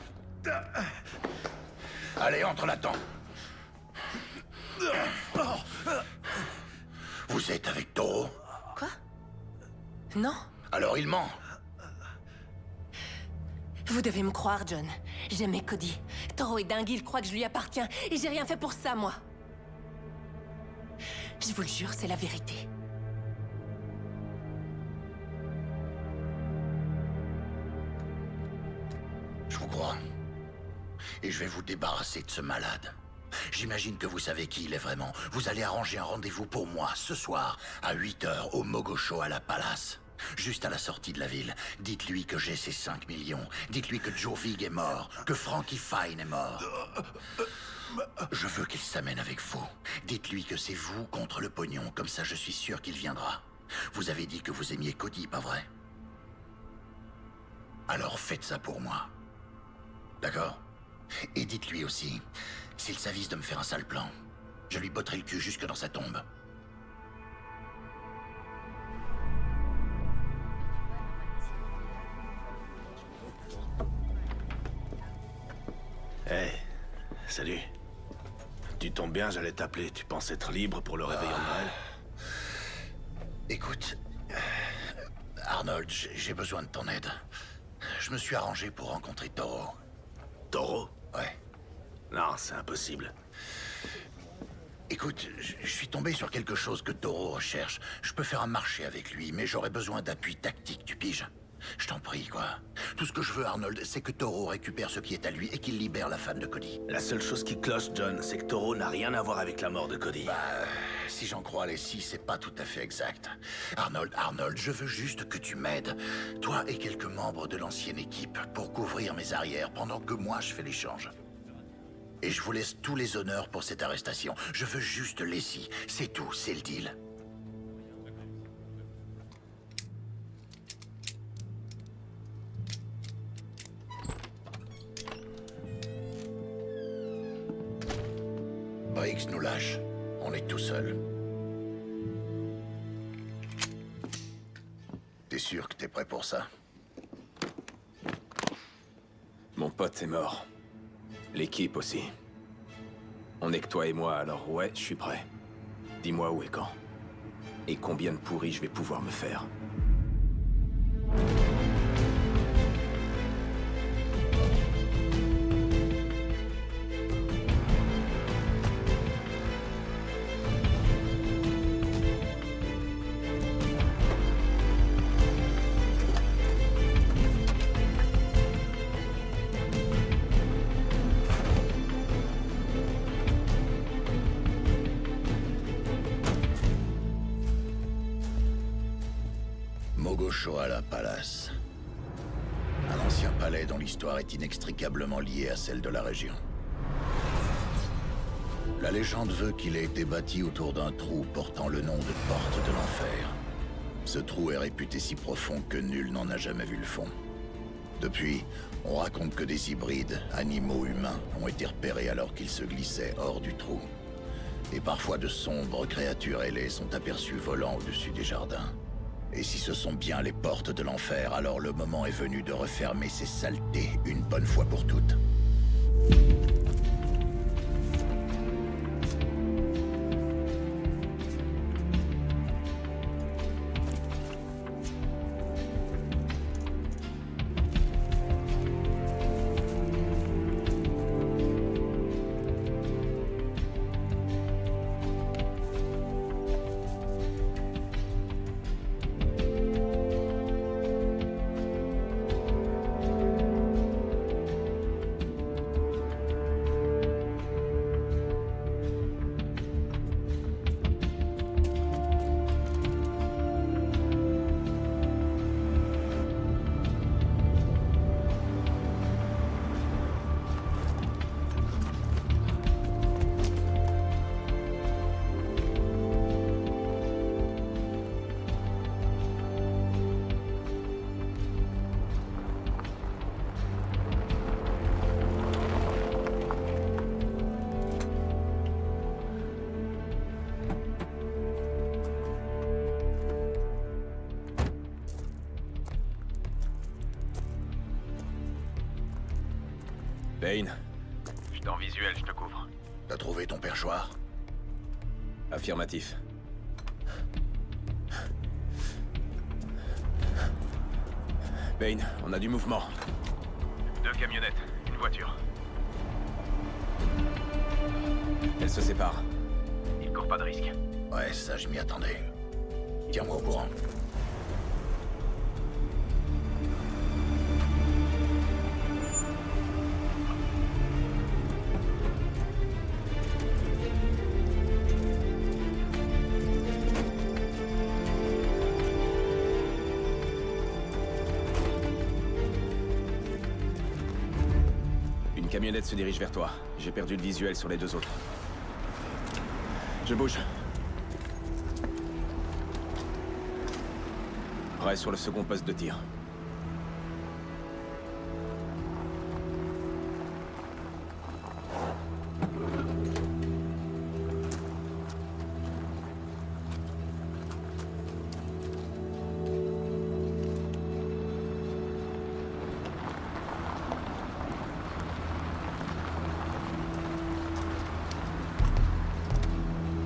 Allez, entre là-dedans. Vous êtes avec Toro? Quoi? Non. Alors il ment. Vous devez me croire, John. J'aimais Cody. Toro est dingue, il croit que je lui appartiens. Et j'ai rien fait pour ça, moi. Je vous le jure, c'est la vérité. Je vous crois. Et je vais vous débarrasser de ce malade. J'imagine que vous savez qui il est vraiment. Vous allez arranger un rendez-vous pour moi, ce soir, à 8h, au Mogosho à la Palace. Juste à la sortie de la ville. Dites-lui que j'ai ces 5 millions. Dites-lui que Joe Vig est mort. Que Frankie Fine est mort. Je veux qu'il s'amène avec vous. Dites-lui que c'est vous contre le pognon. Comme ça, je suis sûr qu'il viendra. Vous avez dit que vous aimiez Cody, pas vrai? Alors faites ça pour moi. D'accord? Et dites-lui aussi, s'il s'avise de me faire un sale plan, je lui botterai le cul jusque dans sa tombe. Hey, salut. Tu tombes bien, j'allais t'appeler. Tu penses être libre pour le réveillon de Noël? Écoute, Arnold, j'ai besoin de ton aide. Je me suis arrangé pour rencontrer Toro. Toro? Ouais. Non, c'est impossible. Écoute, je suis tombé sur quelque chose que Toro recherche. Je peux faire un marché avec lui, mais j'aurais besoin d'appui tactique, tu piges? Je t'en prie, quoi. Tout ce que je veux, Arnold, c'est que Toro récupère ce qui est à lui et qu'il libère la femme de Cody. La seule chose qui cloche, John, c'est que Toro n'a rien à voir avec la mort de Cody. Bah, si j'en crois Leslie, c'est pas tout à fait exact. Arnold, je veux juste que tu m'aides. Toi et quelques membres de l'ancienne équipe pour couvrir mes arrières pendant que moi je fais l'échange. Et je vous laisse tous les honneurs pour cette arrestation. Je veux juste Leslie. C'est tout, c'est le deal. Briggs nous lâche. On est tout seul. T'es sûr que t'es prêt pour ça? Mon pote est mort. L'équipe aussi. On est que toi et moi, alors ouais, je suis prêt. Dis-moi où et quand. Et combien de pourris je vais pouvoir me faire. Mogoshoala Palace. Un ancien palais dont l'histoire est inextricablement liée à celle de la région. La légende veut qu'il ait été bâti autour d'un trou portant le nom de Porte de l'Enfer. Ce trou est réputé si profond que nul n'en a jamais vu le fond. Depuis, on raconte que des hybrides, animaux humains, ont été repérés alors qu'ils se glissaient hors du trou. Et parfois de sombres créatures ailées sont aperçues volant au-dessus des jardins. Et si ce sont bien les portes de l'enfer, alors le moment est venu de refermer ces saletés une bonne fois pour toutes. Payne. Je suis en visuel, je te couvre. T'as trouvé ton perchoir? Affirmatif. Payne, on a du mouvement. 2 camionnettes, une voiture. Elles se séparent. Il court pas de risque. Ouais, ça je m'y attendais. Tiens-moi au courant. Une camionnette se dirige vers toi. J'ai perdu le visuel sur les 2 autres. Je bouge. Prêt sur le second poste de tir.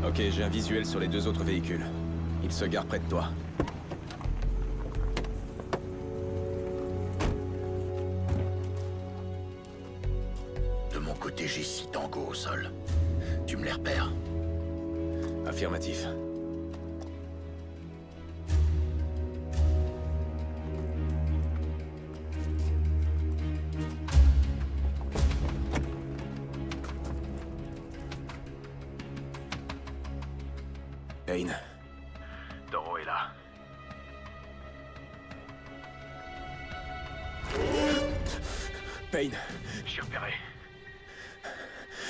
Ok, j'ai un visuel sur les 2 autres véhicules. Ils se garent près de toi. De mon côté, j'ai 6 tangos au sol. Tu me les repères? Affirmatif. Payne. Toro est là. Payne. Je suis repéré.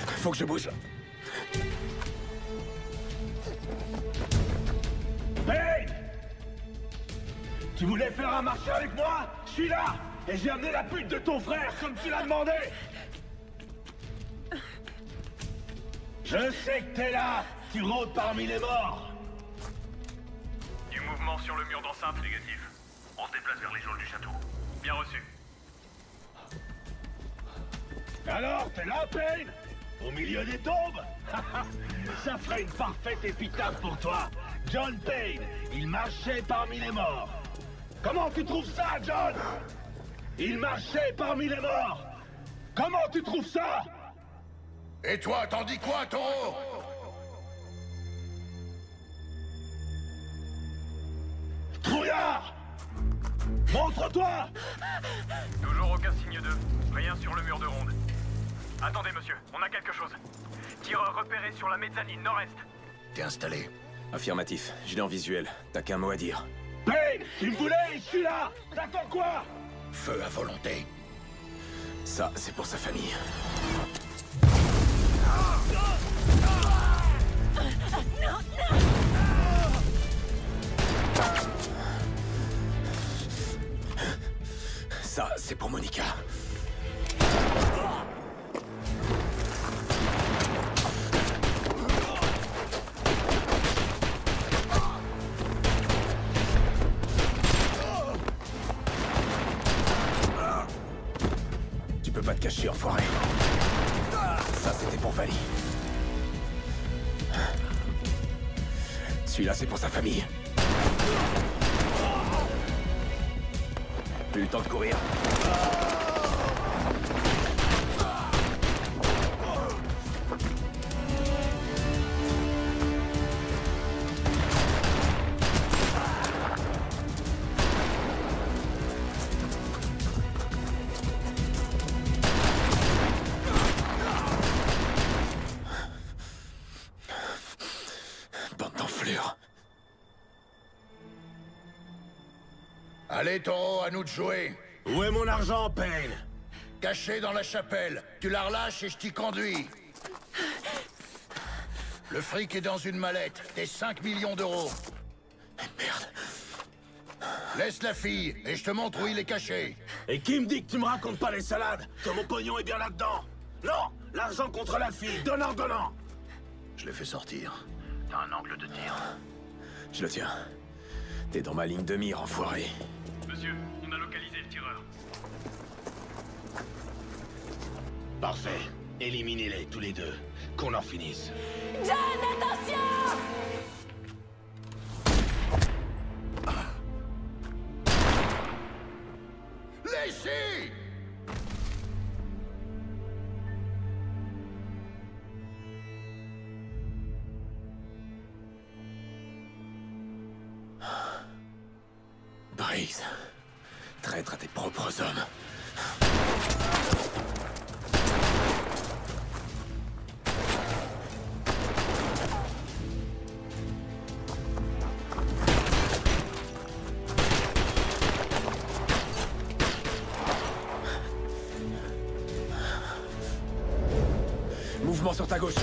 Faut que je bouge. Hey! Tu voulais faire un marché avec moi? Je suis là! Et j'ai amené la pute de ton frère, comme tu l'as demandé! Je sais que t'es là! Tu rôdes parmi les morts! Du mouvement sur le mur d'enceinte, négatif. On se déplace vers les geôles du château. Bien reçu. Alors, t'es là, Payne? Au milieu des tombes? Ça ferait une parfaite épitaphe pour toi. John Payne, il marchait parmi les morts. Comment tu trouves ça, John? Il marchait parmi les morts. Comment tu trouves ça? Et toi, t'en dis quoi, Taureau? Trouillard! Montre-toi! Toujours aucun signe d'eux. Rien sur le mur de ronde. Attendez, monsieur, on a quelque chose. Tireur repéré sur la mezzanine nord-est. T'es installé? Affirmatif, je l'ai en visuel. T'as qu'un mot à dire. Payne, tu me voulais, je suis là! T'attends quoi? Feu à volonté. Ça, c'est pour sa famille. Ça, c'est pour Monica. Tu peux pas te cacher, enfoiré. Ça, c'était pour Vali. Celui-là, c'est pour sa famille. Plus le temps de courir. Bande d'enflures. Allez, Taureau, à nous de jouer. Où est mon argent, Payne? Caché dans la chapelle. Tu la relâches et je t'y conduis. Le fric est dans une mallette. Tes 5 millions d'euros. Merde. Laisse la fille et je te montre où il est caché. Et qui me dit que tu me racontes pas les salades? Que mon pognon est bien là-dedans? Non! L'argent contre la fille, donnant, donnant! Je l'ai fait sortir. T'as un angle de tir. Je le tiens. T'es dans ma ligne de mire, enfoiré. Monsieur, on a localisé le tireur. Parfait. Éliminez-les tous les deux. Qu'on en finisse. John, attention! Laissez! Briggs. Traître à tes propres hommes. Mouvement sur ta gauche.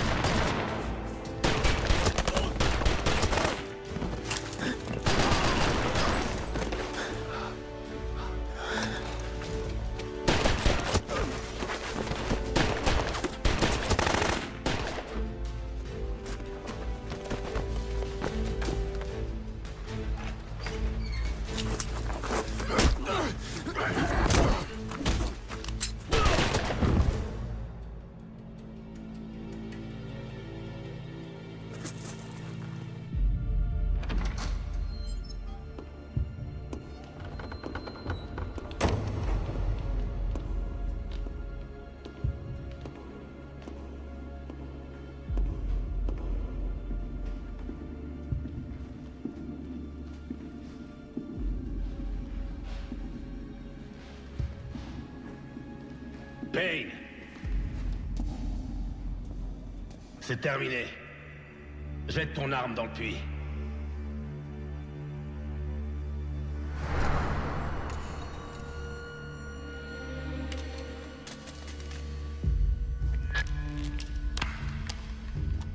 Payne! C'est terminé. Jette ton arme dans le puits.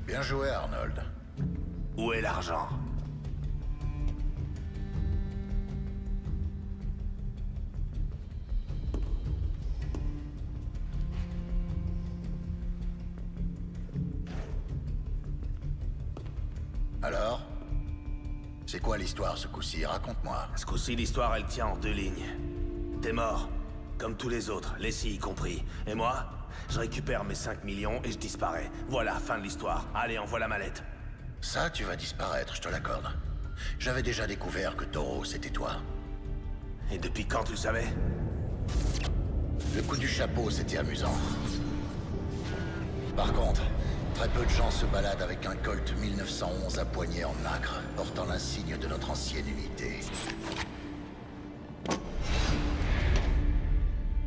Bien joué, Arnold. Où est l'argent? Alors? C'est quoi l'histoire ce coup-ci? Raconte-moi. Ce coup-ci, l'histoire, elle tient en 2 lignes. T'es mort. comme tous les autres, Leslie y compris. Et moi, je récupère mes 5 millions et je disparais. Voilà, fin de l'histoire. Allez, envoie la mallette. Ça, tu vas disparaître, je te l'accorde. J'avais déjà découvert que Taureau, c'était toi. Et depuis quand tu le savais? Le coup du chapeau, c'était amusant. Par contre, très peu de gens se baladent avec un Colt 1911 à poignée en nacre, portant l'insigne de notre ancienne unité.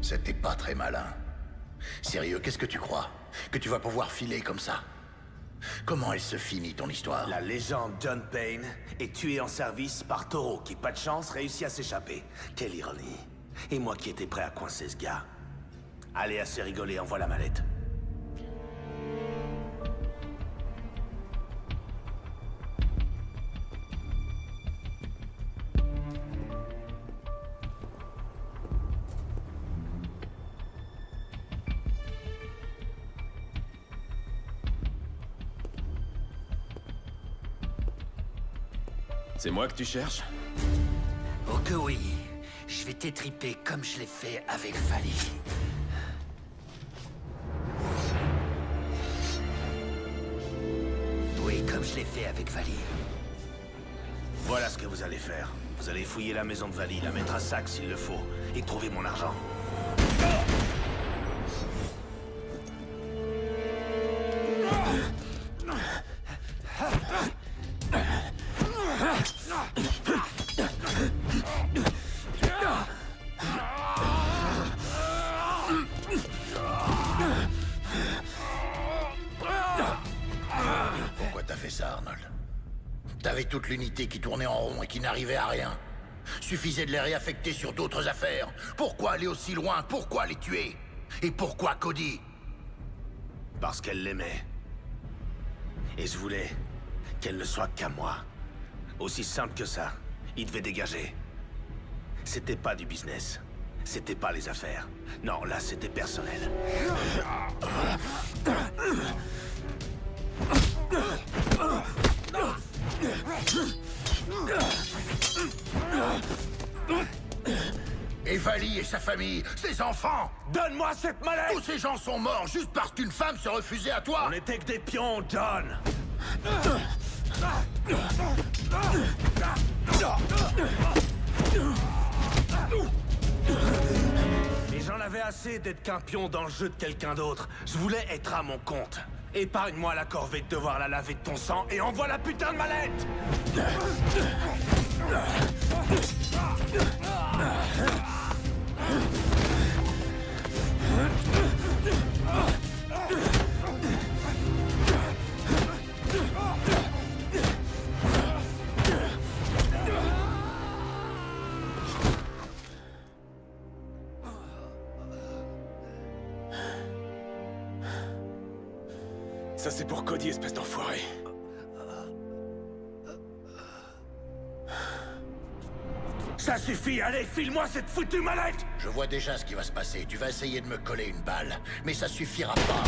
C'était pas très malin. Sérieux, qu'est-ce que tu crois? Que tu vas pouvoir filer comme ça? Comment elle se finit, ton histoire? La légende John Payne est tué en service par Taureau, qui, pas de chance, réussit à s'échapper. Quelle ironie. Et moi qui étais prêt à coincer ce gars. Allez, assez rigolé, envoie la mallette. C'est moi que tu cherches? Oh que oui. Je vais t'étriper comme je l'ai fait avec Vali. Oui, comme je l'ai fait avec Vali. Voilà ce que vous allez faire. Vous allez fouiller la maison de Vali, la mettre à sac s'il le faut, et trouver mon argent. Pourquoi t'as fait ça, Arnold? T'avais toute l'unité qui tournait en rond et qui n'arrivait à rien. Suffisait de les réaffecter sur d'autres affaires. Pourquoi aller aussi loin? Pourquoi les tuer? Et pourquoi Cody? Parce qu'elle l'aimait. Et je voulais qu'elle ne soit qu'à moi. Aussi simple que ça. Il devait dégager. C'était pas du business. C'était pas les affaires. Non, là, c'était personnel. Et Vali et sa famille, ses enfants! Donne-moi cette mallette! Tous ces gens sont morts juste parce qu'une femme se refusait à toi! On n'était que des pions, John! Et j'en avais assez d'être qu'un pion dans le jeu de quelqu'un d'autre. Je voulais être à mon compte. Épargne-moi la corvée de devoir la laver de ton sang et envoie la putain de mallette! Ça c'est pour Cody, espèce d'enfoiré. Ça suffit, allez, file-moi cette foutue mallette! Je vois déjà ce qui va se passer. Tu vas essayer de me coller une balle, mais ça suffira pas.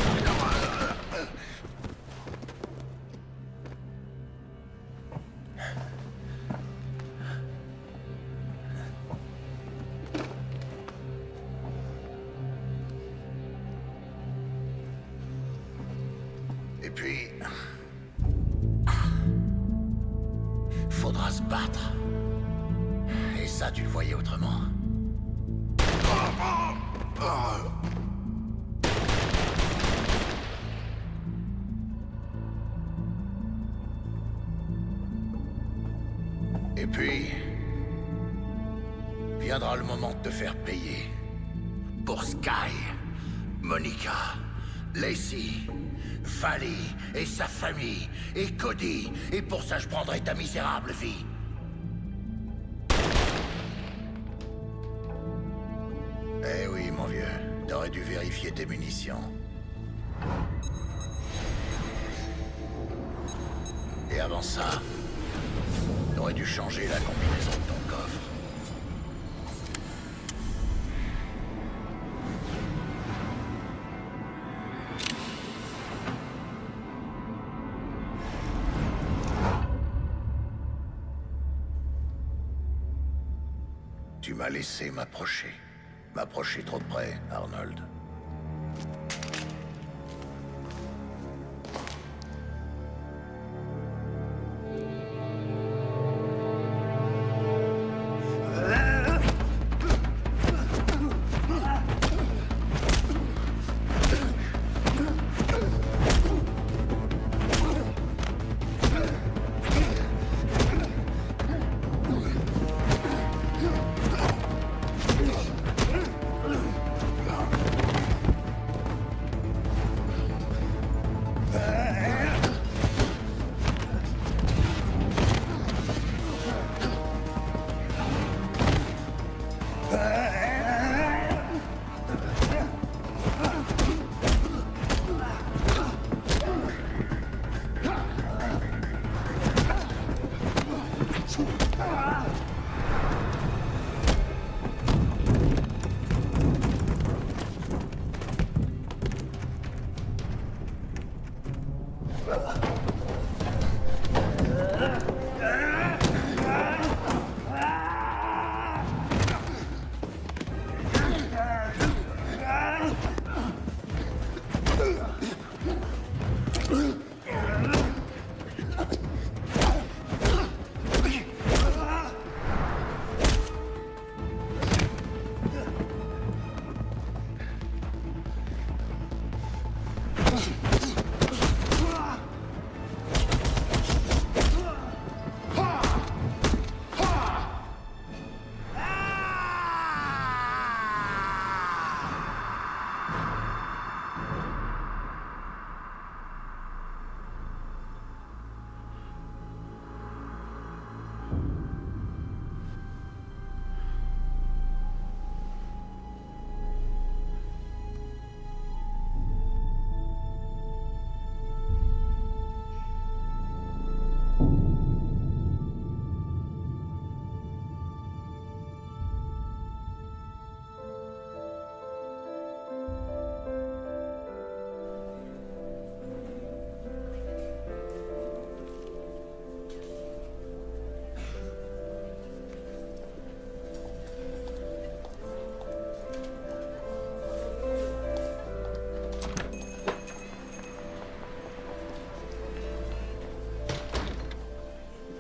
Et puis... faudra se battre. Et ça, tu le voyais autrement. Et puis... viendra le moment de te faire payer. Pour Sky, Monica, Lacey, Vali et sa famille, et Cody. Et pour ça, je prendrai ta misérable vie. Eh oui, mon vieux. T'aurais dû vérifier tes munitions. Et avant ça, t'aurais dû changer la combinaison de ton coffre. Tu m'as laissé m'approcher. M'approcher trop de près, Arnold.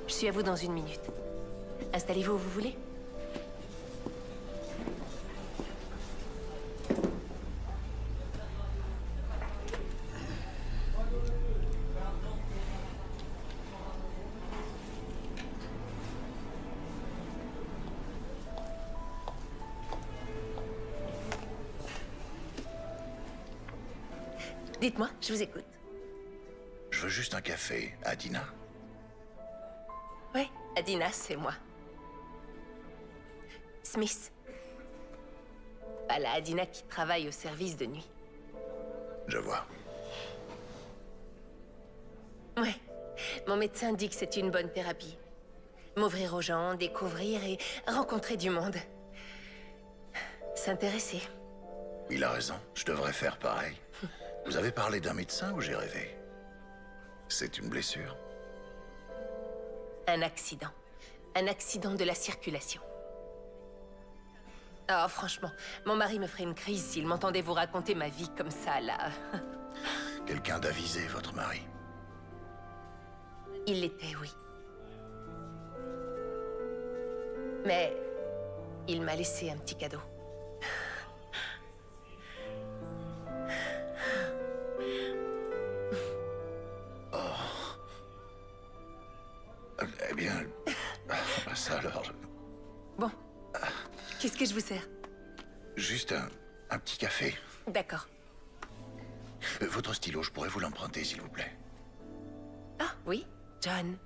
Je suis à vous dans 1 minute. Installez-vous où vous voulez. Dites-moi, je vous écoute. Je veux juste un café, Adina. Ouais, Adina, c'est moi. Smith. Pas la Adina qui travaille au service de nuit. Je vois. Ouais. Mon médecin dit que c'est une bonne thérapie. M'ouvrir aux gens, découvrir et rencontrer du monde. S'intéresser. Il a raison, je devrais faire pareil. Vous avez parlé d'un médecin ou j'ai rêvé? C'est une blessure? Un accident. Un accident de la circulation. Oh, franchement, mon mari me ferait une crise s'il m'entendait vous raconter ma vie comme ça, là. Quelqu'un d'avisé, votre mari? Il l'était, oui. Mais il m'a laissé un petit cadeau. Eh bien... ça alors... Bon. Qu'est-ce que je vous sers? Juste un petit café. D'accord. Votre stylo, je pourrais vous l'emprunter, s'il vous plaît? Ah, oui, John.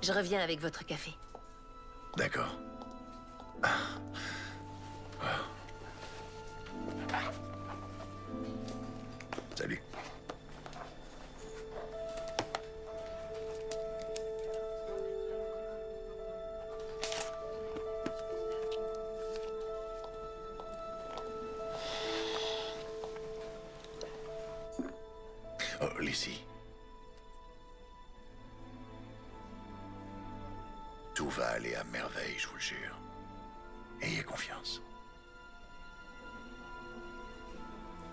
Je reviens avec votre café. D'accord. Salut. Oh, Lizzie. Tout va aller à merveille, je vous le jure. Ayez confiance.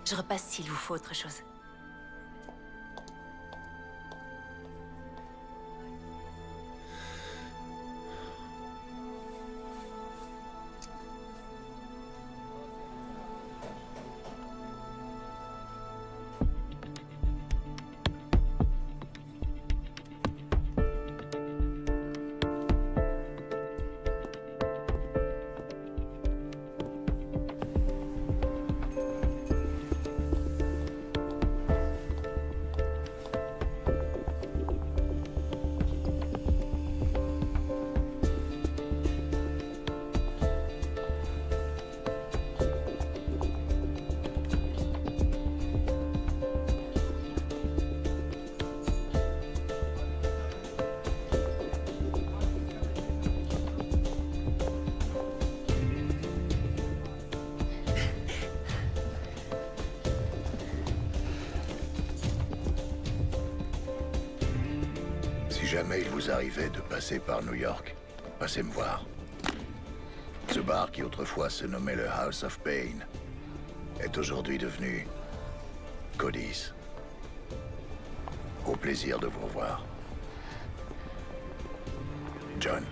Je repasse s'il vous faut autre chose. Si jamais il vous arrivait de passer par New York, passez me voir. Ce bar qui autrefois se nommait le House of Pain est aujourd'hui devenu Cody's. Au plaisir de vous revoir. John.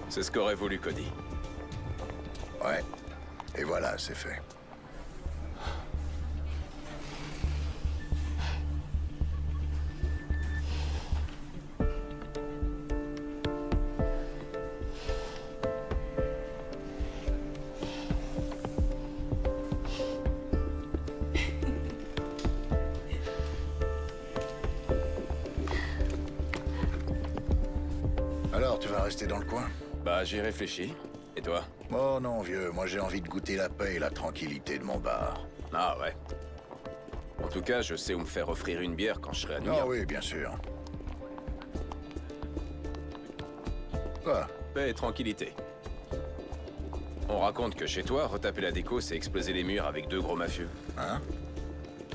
C'est ce qu'aurait voulu Cody. Ouais. Et voilà, c'est fait. Alors, tu vas rester dans le coin? Bah, j'y réfléchis. Et toi? Oh non, vieux, moi j'ai envie de goûter la paix et la tranquillité de mon bar. Ah ouais. En tout cas, je sais où me faire offrir une bière quand je serai à New York. Ah oui, bien sûr. Quoi? Paix et tranquillité. On raconte que chez toi, retaper la déco, c'est exploser les murs avec 2 gros mafieux. Hein?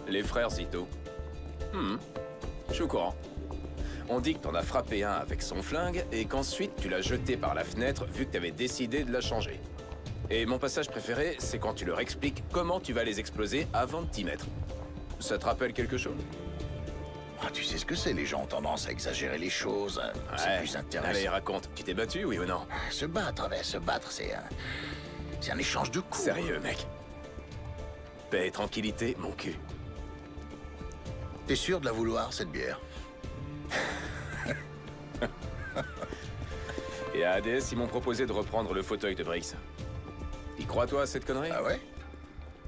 Les frères Zito. Je suis au courant. On dit que t'en as frappé un avec son flingue et qu'ensuite tu l'as jeté par la fenêtre vu que t'avais décidé de la changer. Et mon passage préféré, c'est quand tu leur expliques comment tu vas les exploser avant de t'y mettre. Ça te rappelle quelque chose? Ah, tu sais ce que c'est, les gens ont tendance à exagérer les choses. C'est Ouais. plus intéressant. Allez, raconte. Tu t'es battu, oui ou non? Se battre, c'est un échange de coups. Sérieux, mec. Paix et tranquillité, mon cul. T'es sûr de la vouloir, cette bière? Et à ADS, ils m'ont proposé de reprendre le fauteuil de Briggs. Y crois-toi à cette connerie? Ah ouais?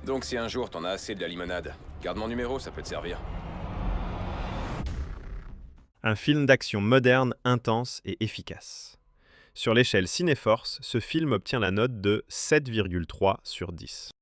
Donc si un jour t'en as assez de la limonade, garde mon numéro, ça peut te servir. Un film d'action moderne, intense et efficace. Sur l'échelle Cinéforce, ce film obtient la note de 7,3 sur 10.